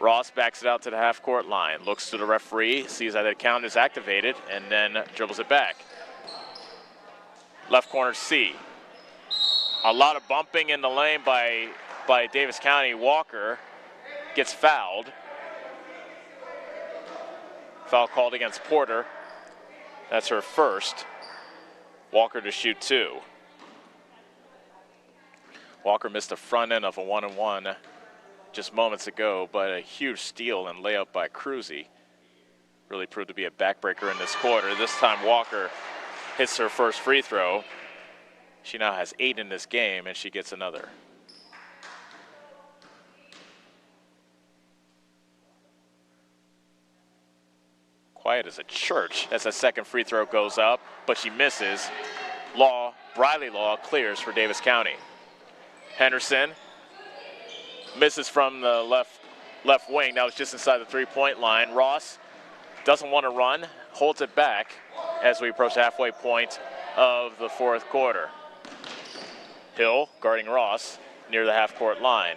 Ross backs it out to the half-court line, looks to the referee, sees that the count is activated, and then dribbles it back. Left corner C. A lot of bumping in the lane by Davis County. Walker gets fouled. Foul called against Porter. That's her first. Walker to shoot 2. Walker missed the front end of a 1-and-1 just moments ago, but a huge steal and layup by Cruzy really proved to be a backbreaker in this quarter. This time Walker hits her first free throw. She now has 8 in this game, and she gets another. Quiet as a church as the second free throw goes up, but she misses. Briley Law clears for Davis County. Henderson misses from the left wing. That was just inside the three-point line. Ross doesn't want to run, holds it back as we approach the halfway point of the fourth quarter. Hill guarding Ross near the half-court line.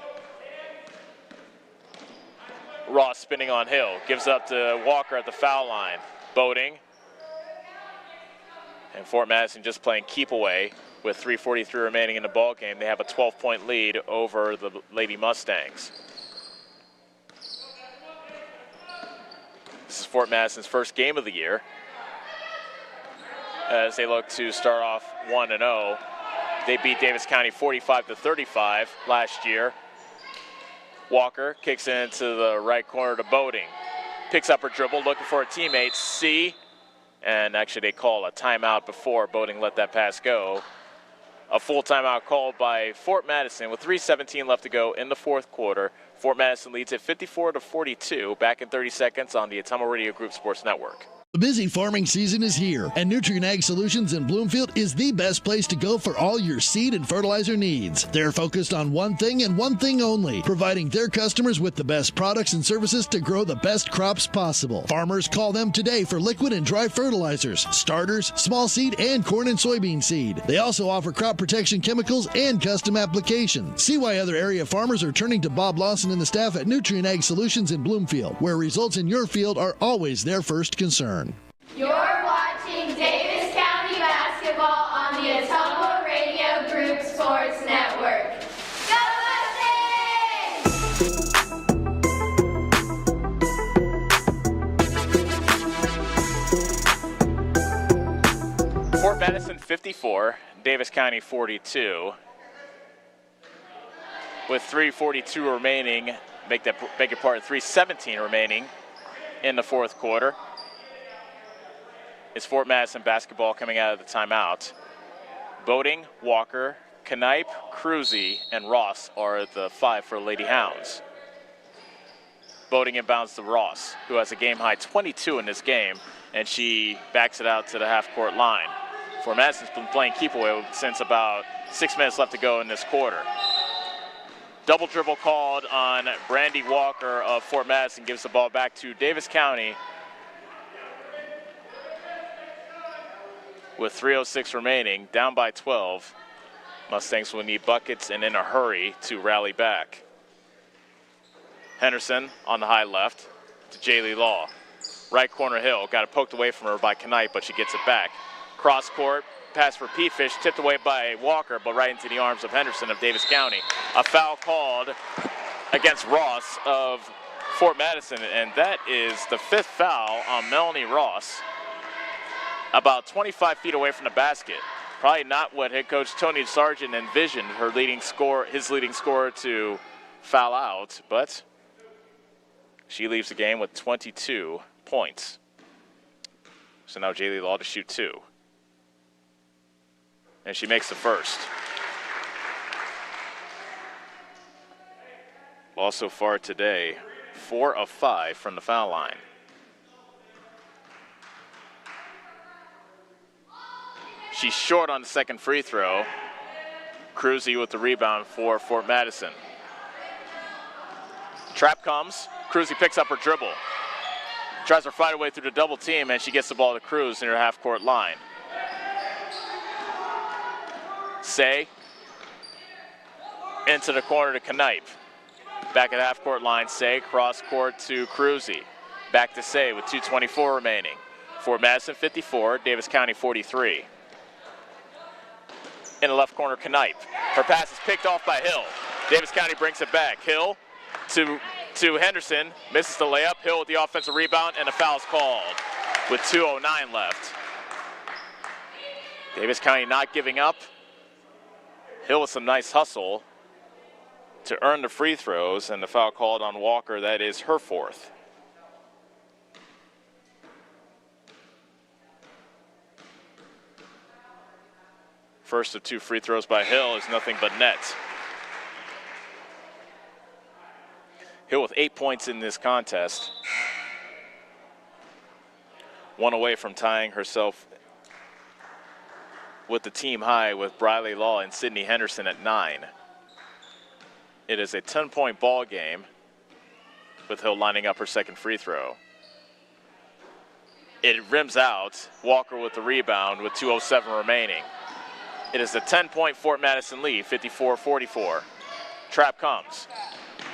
Ross spinning on Hill, gives up to Walker at the foul line. Boating. And Fort Madison just playing keep away with 3:43 remaining in the ball game. They have a 12-point lead over the Lady Mustangs. This is Fort Madison's first game of the year as they look to start off 1-0. They beat Davis County 45-35 last year. Walker kicks it into the right corner to Boating. Picks up her dribble, looking for a teammate, C. And actually they call a timeout before Boating let that pass go. A full timeout called by Fort Madison with 3:17 left to go in the fourth quarter. Fort Madison leads at 54-42. Back in 30 seconds on the Atomo Radio Group Sports Network. The busy farming season is here, and Nutrien Ag Solutions in Bloomfield is the best place to go for all your seed and fertilizer needs. They're focused on one thing and one thing only, providing their customers with the best products and services to grow the best crops possible. Farmers call them today for liquid and dry fertilizers, starters, small seed, and corn and soybean seed. They also offer crop protection chemicals and custom application. See why other area farmers are turning to Bob Lawson and the staff at Nutrien Ag Solutions in Bloomfield, where results in your field are always their first concern. You're watching Davis County basketball on the Atomo Radio Group Sports Network. Go Mustangs! Fort Madison 54, Davis County 42. With 3:42 remaining, beg your pardon, 3:17 remaining in the fourth quarter. It's Fort Madison basketball coming out of the timeout. Boating, Walker, Knipe, Cruzy, and Ross are the 5 for Lady Hounds. Boating inbounds to Ross, who has a game-high 22 in this game, and she backs it out to the half-court line. Fort Madison's been playing keep away since about 6 minutes left to go in this quarter. Double dribble called on Brandy Walker of Fort Madison, gives the ball back to Davis County. with 3:06 remaining, down by 12. Mustangs will need buckets and in a hurry to rally back. Henderson on the high left to Jaylee Law. Right corner Hill, got it poked away from her by Knight, but she gets it back. Cross court, pass for Peatfish, tipped away by Walker, but right into the arms of Henderson of Davis County. A foul called against Ross of Fort Madison, and that is the 5th foul on Melanie Ross, about 25 feet away from the basket. Probably not what head coach Tony Sargent envisioned his leading scorer to foul out, but she leaves the game with 22 points. So now Jaylee Law to shoot 2. And she makes the first. Law so far today, 4 of 5 from the foul line. She's short on the second free throw. Cruzy with the rebound for Fort Madison. Trap comes. Cruzy picks up her dribble. Tries to fight her way through the double team, and she gets the ball to Cruz near her half-court line. Say into the corner to Knipe. Back at half-court line, Say cross-court to Cruzy. Back to Say with 2:24 remaining. Fort Madison 54, Davis County 43. In the left corner, Knipe. Her pass is picked off by Hill. Davis County brings it back. Hill to Henderson, misses the layup. Hill with the offensive rebound, and a foul's called with 2:09 left. Davis County not giving up. Hill with some nice hustle to earn the free throws, and the foul called on Walker. That is her 4th. First of 2 free throws by Hill is nothing but net. Hill with 8 points in this contest. 1 away from tying herself with the team high with Briley Law and Sydney Henderson at 9. It is a 10-point ball game with Hill lining up her second free throw. It rims out. Walker with the rebound with 2:07 remaining. It is a 10-point Fort Madison lead, 54-44. Trap comes.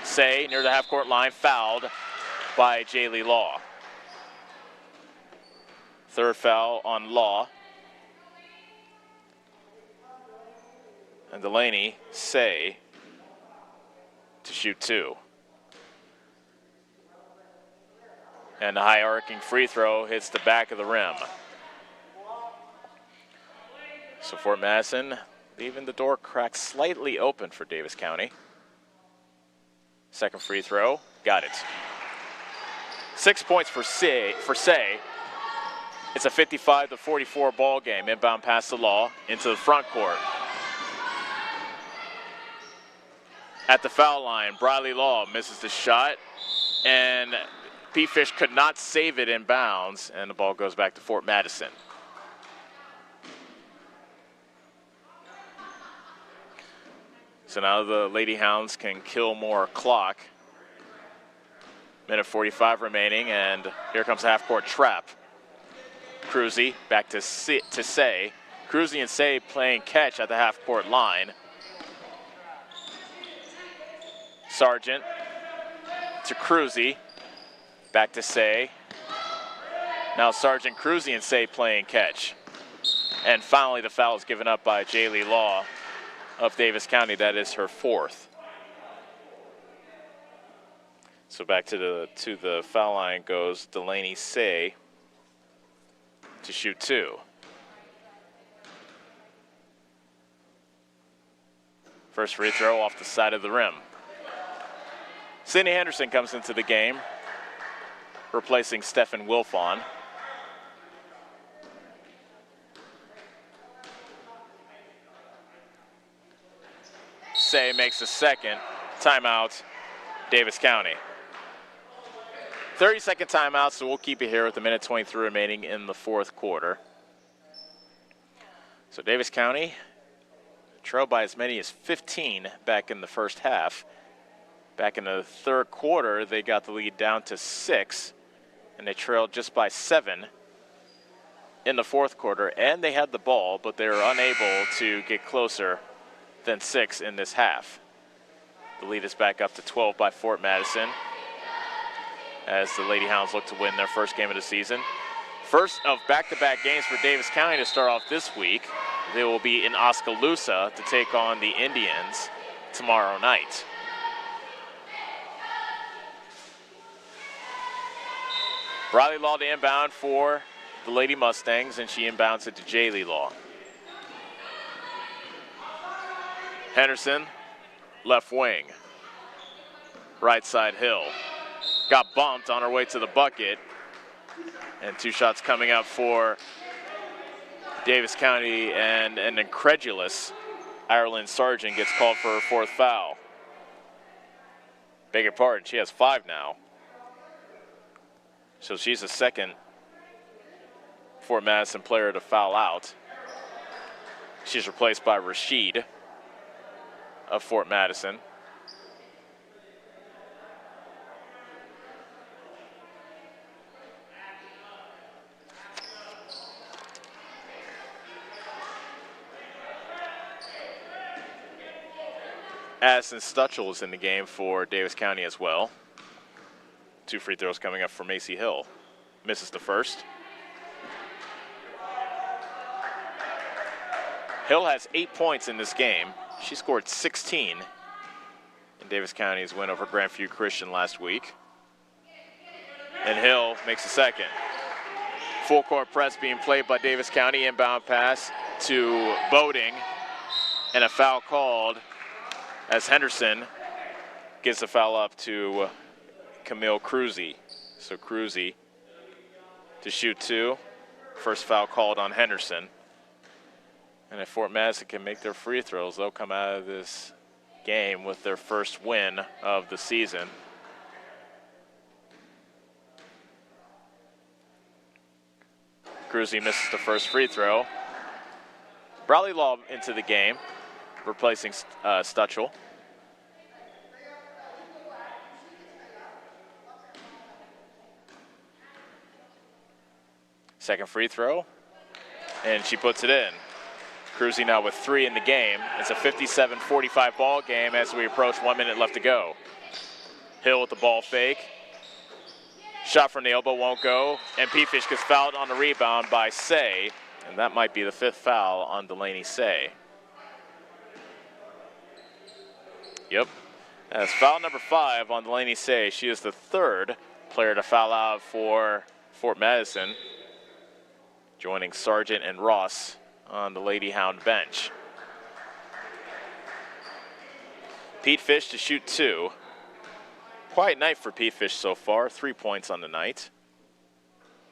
Say near the half-court line, fouled by Jaylee Law. 3rd foul on Law. And Delaney, Say to shoot 2. And the high arcing free throw hits the back of the rim. So Fort Madison leaving the door cracked slightly open for Davis County. Second free throw, got it. 6 points for Say. It's a 55-44 ball game. Inbound pass to Law into the front court. At the foul line, Briley Law misses the shot, and Peatfish could not save it in bounds, and the ball goes back to Fort Madison. So now the Lady Hounds can kill more clock. Minute 45 remaining, and here comes a half-court trap. Cruzy back to Say. Cruzy and Say playing catch at the half-court line. Sargent to Cruzy. Back to Say. Now Sargent, Cruzy, and Say playing catch. And finally the foul is given up by Jaylee Law of Davis County. That is her 4th. So back to the foul line goes Delaney Say to shoot 2. First free throw off the side of the rim. Sydney Henderson comes into the game, replacing Stephen Wilfon. Say makes the second. Timeout, Davis County. 30-second timeout, so we'll keep it here with a minute 23 remaining in the 4th quarter. So Davis County trailed by as many as 15 back in the first half. Back in the 3rd quarter, they got the lead down to 6, and they trailed just by 7 in the fourth quarter, and they had the ball, but they were unable to get closer than 6 in this half. The lead is back up to 12 by Fort Madison as the Lady Hounds look to win their first game of the season. First of back-to-back games for Davis County to start off this week. They will be in Oskaloosa to take on the Indians tomorrow night. Briley Law to inbound for the Lady Mustangs, and she inbounds it to Jaylee Law. Henderson, left wing. Right side Hill. Got bumped on her way to the bucket. And 2 shots coming up for Davis County, and an incredulous Ireland Sargent gets called for her 4th foul. Beg your pardon, she has 5 now. So she's the second Fort Madison player to foul out. She's replaced by Rashid of Fort Madison. Addison Stutchell is in the game for Davis County as well. 2 free throws coming up for Macy Hill. Misses the first. Hill has 8 points in this game. She scored 16 in Davis County's win over Grandview Christian last week. And Hill makes the second. Full court press being played by Davis County. Inbound pass to Boating. And a foul called as Henderson gives the foul up to Camille Cruzy. So Cruzy to shoot 2. First foul called on Henderson. And if Fort Madison can make their free throws, they'll come out of this game with their first win of the season. Cruzy misses the first free throw. Brawley Law into the game, replacing Stutchell. Second free throw, and she puts it in. Cruzy now with 3 in the game. It's a 57-45 ball game as we approach 1 minute left to go. Hill with the ball fake. Shot from the elbow won't go, and P-Fish gets fouled on the rebound by Say, and that might be the 5th foul on Delaney Say. Yep, that's foul number 5 on Delaney Say. She is the 3rd player to foul out for Fort Madison, joining Sargent and Ross on the Lady Hound bench. Pete Fish to shoot 2. Quiet night for Pete Fish so far, 3 points on the night.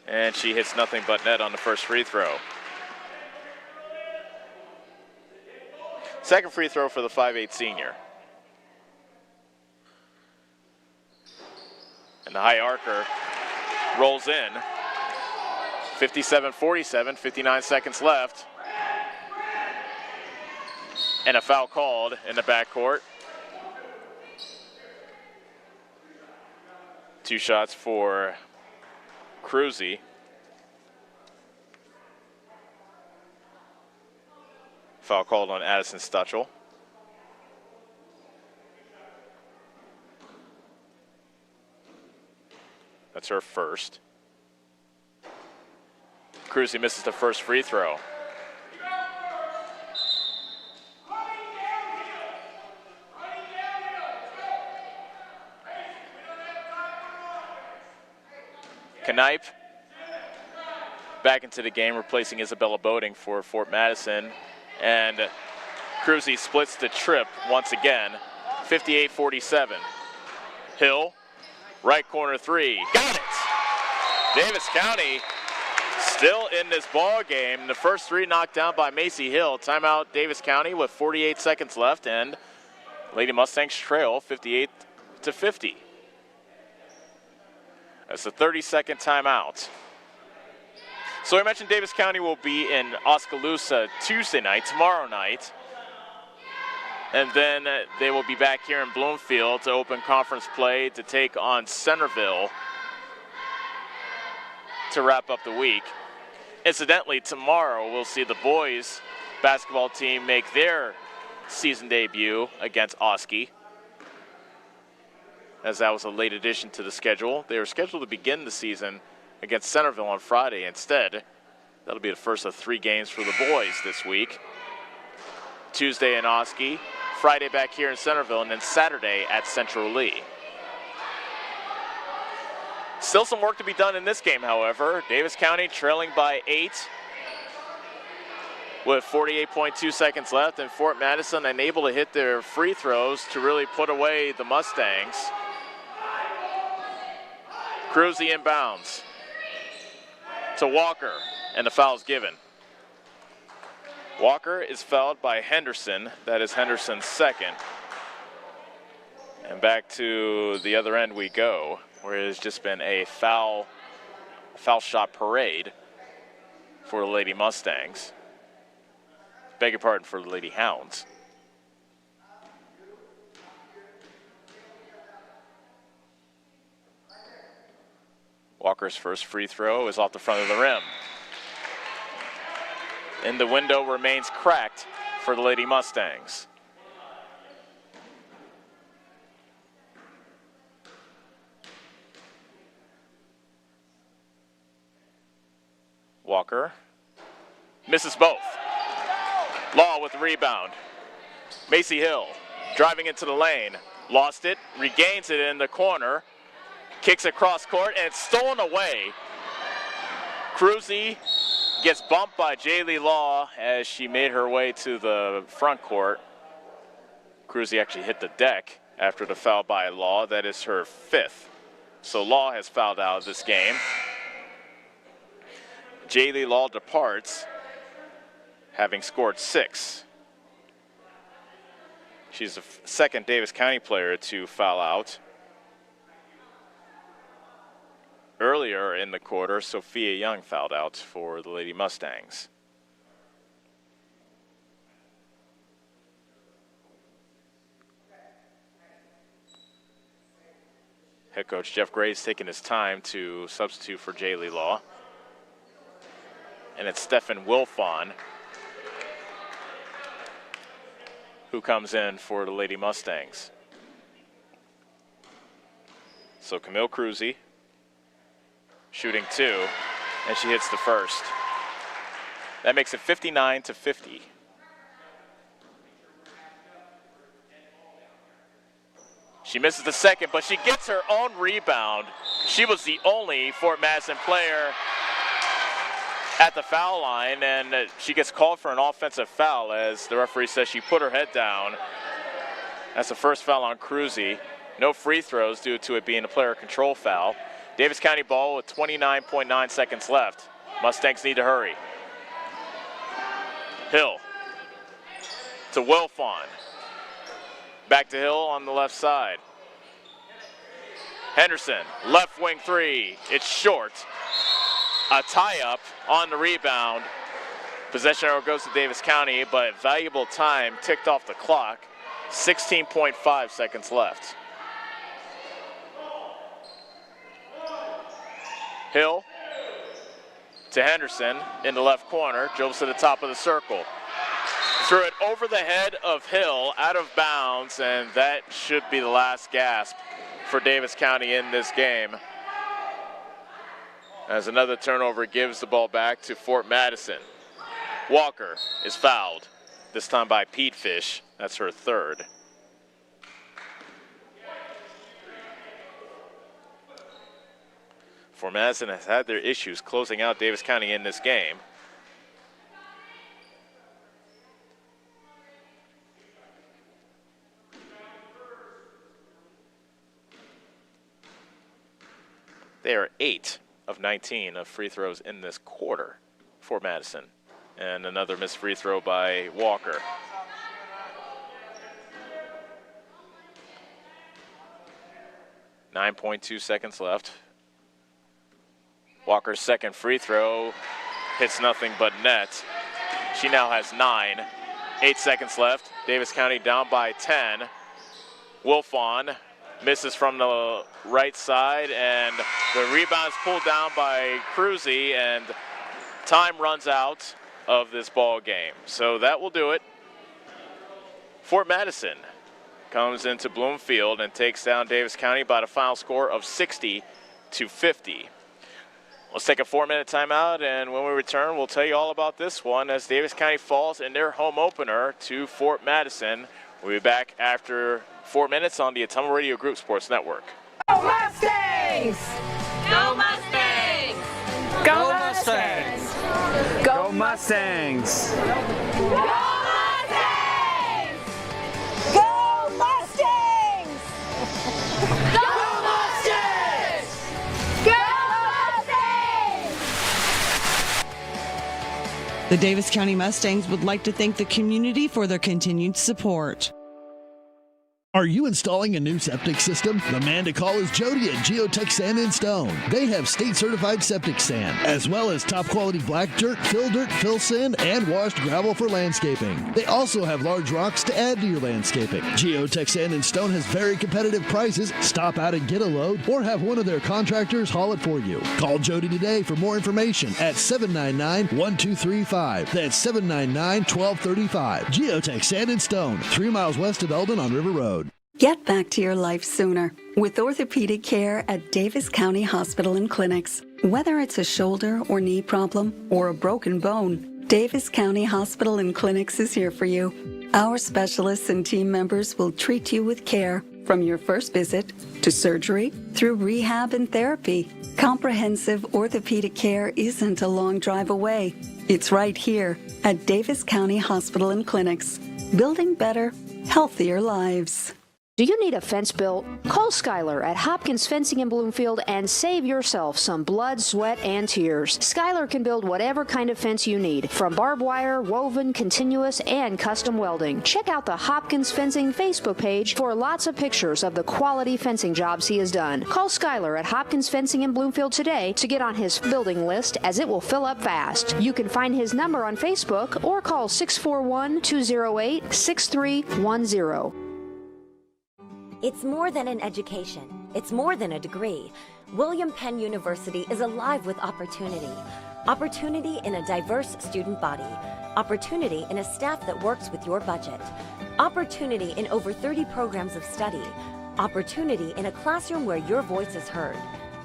And she hits nothing but net on the first free throw. Second free throw for the 5'8" senior. And the high arcer rolls in. 57-47, 59 seconds left. And a foul called in the backcourt. 2 shots for Cruzy. Foul called on Addison Stutchell. That's her first. Cruzy misses the first free throw. Knipe back into the game, replacing Isabella Boating for Fort Madison. And Cruzy splits the trip once again, 58-47. Hill, right corner 3, got it! Davis County still in this ball game. The first 3 knocked down by Macy Hill. Timeout Davis County with 48 seconds left, and Lady Mustangs trail 58-50. That's a 30-second timeout. So I mentioned Davis County will be in Oskaloosa Tuesday night, tomorrow night. And then they will be back here in Bloomfield to open conference play to take on Centerville to wrap up the week. Incidentally, tomorrow we'll see the boys basketball team make their season debut against Oski, as that was a late addition to the schedule. They were scheduled to begin the season against Centerville on Friday. Instead, that'll be the first of 3 games for the boys this week. Tuesday in Oski, Friday back here in Centerville, and then Saturday at Central Lee. Still some work to be done in this game, however. Davis County trailing by 8 with 48.2 seconds left, and Fort Madison unable to hit their free throws to really put away the Mustangs. Cruzy inbounds to Walker, and the foul's given. Walker is fouled by Henderson. That is Henderson's second. And back to the other end we go, where it has just been a foul shot parade for the Lady Mustangs. Beg your pardon, for the Lady Hounds. Walker's first free throw is off the front of the rim. And the window remains cracked for the Lady Mustangs. Walker misses both. Law with the rebound. Macy Hill driving into the lane. Lost it, regains it in the corner. Kicks across court, and it's stolen away. Cruzy gets bumped by Jaylee Law as she made her way to the front court. Cruzy actually hit the deck after the foul by Law. That is her 5th. So Law has fouled out of this game. Jaylee Law departs, having scored 6. She's the second Davis County player to foul out. Earlier in the quarter, Sophia Young fouled out for the Lady Mustangs. Head coach Jeff Gray's taking his time to substitute for Jaylee Law. And it's Stefan Wilfon who comes in for the Lady Mustangs. So Camille Cruzy shooting 2, and she hits the first. That makes it 59-50. She misses the second, but she gets her own rebound. She was the only Fort Madison player at the foul line, and she gets called for an offensive foul as the referee says she put her head down. That's the first foul on Cruzy. No free throws due to it being a player control foul. Davis County ball with 29.9 seconds left. Mustangs need to hurry. Hill to Wilfon. Back to Hill on the left side. Henderson, left wing 3. It's short. A tie-up on the rebound. Possession arrow goes to Davis County, but valuable time ticked off the clock. 16.5 seconds left. Hill to Henderson in the left corner, dribbles to the top of the circle. Threw it over the head of Hill, out of bounds, and that should be the last gasp for Davis County in this game. As another turnover gives the ball back to Fort Madison. Walker is fouled, this time by Pete Fish. That's her 3rd. Fort Madison has had their issues closing out Davis County in this game. They are 8 of 19 of free throws in this quarter for Madison. And another missed free throw by Walker. .2 seconds left. Walker's second free throw hits nothing but net. She now has 9. 8 seconds left. Davis County down by 10. Wilfon misses from the right side, and the rebound is pulled down by Cruzy, and time runs out of this ball game. So that will do it. Fort Madison comes into Bloomfield and takes down Davis County by a final score of 60-50. Let's take a 4-minute timeout, and when we return, we'll tell you all about this one as Davis County falls in their home opener to Fort Madison. We'll be back after 4 minutes on the Atomo Radio Group Sports Network. Go Mustangs! Go Mustangs! Go Mustangs! Go Mustangs! Go Mustangs! Go Mustangs! Go Mustangs! Go Mustangs! The Davis County Mustangs would like to thank the community for their continued support. Are you installing a new septic system? The man to call is Jody at Geotech Sand and Stone. They have state-certified septic sand, as well as top-quality black dirt, fill sand, and washed gravel for landscaping. They also have large rocks to add to your landscaping. Geotech Sand and Stone has very competitive prices. Stop out and get a load, or have one of their contractors haul it for you. Call Jody today for more information at 799-1235. That's 799-1235. Geotech Sand and Stone, 3 miles west of Eldon on River Road. Get back to your life sooner with orthopedic care at Davis County Hospital and Clinics. Whether it's a shoulder or knee problem or a broken bone, Davis County Hospital and Clinics is here for you. Our specialists and team members will treat you with care from your first visit to surgery through rehab and therapy. Comprehensive orthopedic care isn't a long drive away. It's right here at Davis County Hospital and Clinics, building better, healthier lives. Do you need a fence built? Call Skylar at Hopkins Fencing in Bloomfield and save yourself some blood, sweat, and tears. Skylar can build whatever kind of fence you need, from barbed wire, woven, continuous, and custom welding. Check out the Hopkins Fencing Facebook page for lots of pictures of the quality fencing jobs he has done. Call Skylar at Hopkins Fencing in Bloomfield today to get on his building list, as it will fill up fast. You can find his number on Facebook or call 641-208-6310. It's more than an education. It's more than a degree. William Penn University is alive with opportunity. Opportunity in a diverse student body. Opportunity in a staff that works with your budget. Opportunity in over 30 programs of study. Opportunity in a classroom where your voice is heard.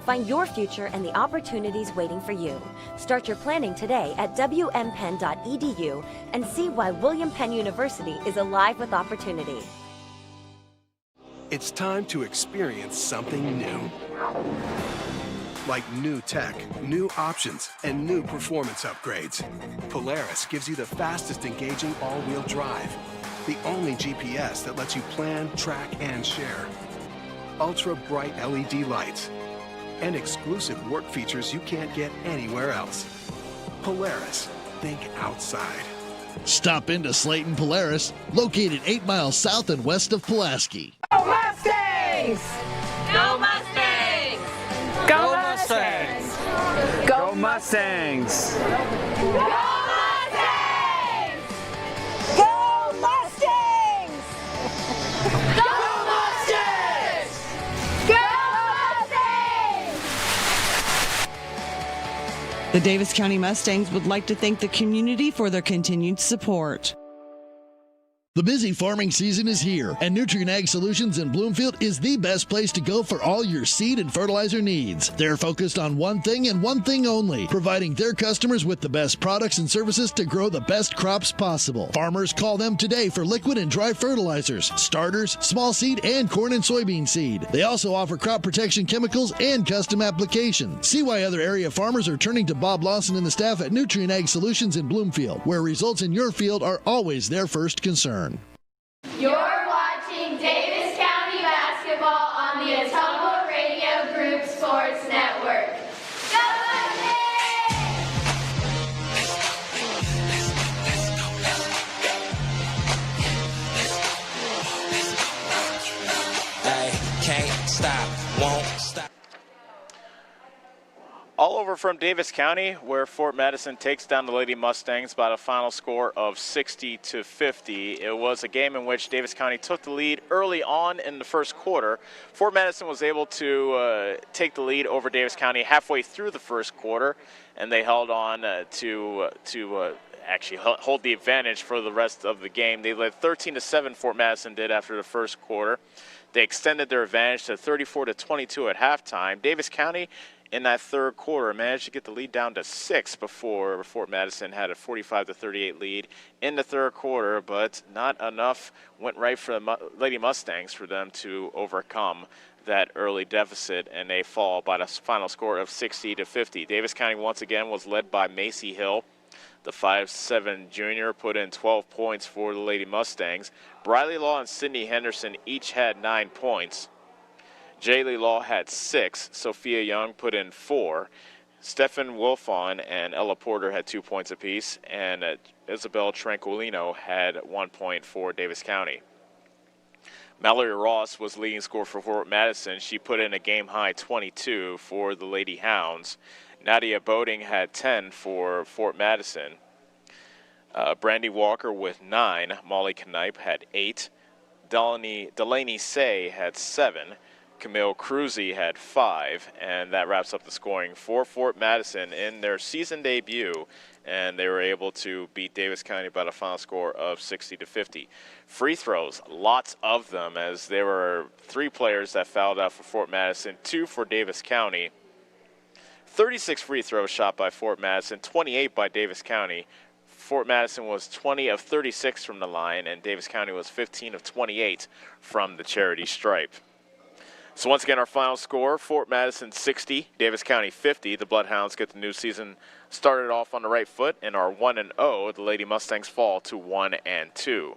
Find your future and the opportunities waiting for you. Start your planning today at wmpenn.edu and see why William Penn University is alive with opportunity. It's time to experience something new. Like new tech, new options, and new performance upgrades. Polaris gives you the fastest engaging all-wheel drive. The only GPS that lets you plan, track, and share. Ultra bright LED lights. And exclusive work features you can't get anywhere else. Polaris, think outside. Stop into Slayton Polaris, located 8 miles south and west of Pulaski. Go Mustangs! Go Mustangs! Go Mustangs! Go Mustangs! Go Mustangs! Go Mustangs! Go Mustangs! Go Mustangs! The Davis County Mustangs would like to thank the community for their continued support. The busy farming season is here, and Nutrient Ag Solutions in Bloomfield is the best place to go for all your seed and fertilizer needs. They're focused on one thing and one thing only, providing their customers with the best products and services to grow the best crops possible. Farmers call them today for liquid and dry fertilizers, starters, small seed, and corn and soybean seed. They also offer crop protection chemicals and custom applications. See why other area farmers are turning to Bob Lawson and the staff at Nutrient Ag Solutions in Bloomfield, where results in your field are always their first concern. You're watching Davis County basketball on the Atomo Radio Group Sports Network. Go All over from Davis County, where Fort Madison takes down the Lady Mustangs by a final score of 60-50. It was a game in which Davis County took the lead early on in the first quarter. Fort Madison was able to take the lead over Davis County halfway through the first quarter, and they held on to actually hold the advantage for the rest of the game. They led 13-7, Fort Madison did, after the first quarter. They extended their advantage to 34-22 at halftime. Davis County, in that third quarter, managed to get the lead down to 6 before Fort Madison had a 45-38 lead in the third quarter, but not enough went right for the Lady Mustangs for them to overcome that early deficit, and they fall by the final score of 60-50. Davis County once again was led by Macy Hill. The 5'7" junior put in 12 points for the Lady Mustangs. Briley Law and Sydney Henderson each had 9 points. Jaylee Law had 6. Sophia Young put in 4. Stefan Wolfon and Ella Porter had 2 points apiece, and Isabel Tranquilino had 1 point for Davis County. Mallory Ross was leading scorer for Fort Madison. She put in a game-high 22 for the Lady Hounds. Nadia Boating had 10 for Fort Madison. Brandy Walker with 9. Molly Knipe had 8. Delaney Say had 7. Camille Cruzy had 5. And that wraps up the scoring for Fort Madison in their season debut. And they were able to beat Davis County by a final score of 60-50. Free throws, lots of them, as there were 3 players that fouled out for Fort Madison, 2 for Davis County. 36 free throws shot by Fort Madison, 28 by Davis County. Fort Madison was 20 of 36 from the line, and Davis County was 15 of 28 from the charity stripe. So once again, our final score, Fort Madison 60, Davis County 50. The Bloodhounds get the new season started off on the right foot and are 1-0. The Lady Mustangs fall to 1-2.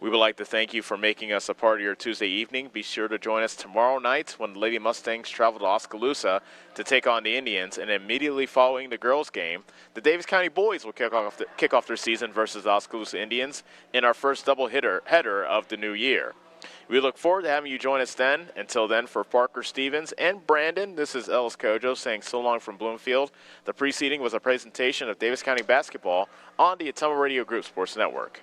We would like to thank you for making us a part of your Tuesday evening. Be sure to join us tomorrow night when the Lady Mustangs travel to Oskaloosa to take on the Indians. And immediately following the girls' game, the Davis County boys will kick off their season versus the Oskaloosa Indians in our first double header of the new year. We look forward to having you join us then. Until then, for Parker Stevens and Brandon, this is Ellis Kojo saying so long from Bloomfield. The preceding was a presentation of Davis County basketball on the Ottumwa Radio Group Sports Network.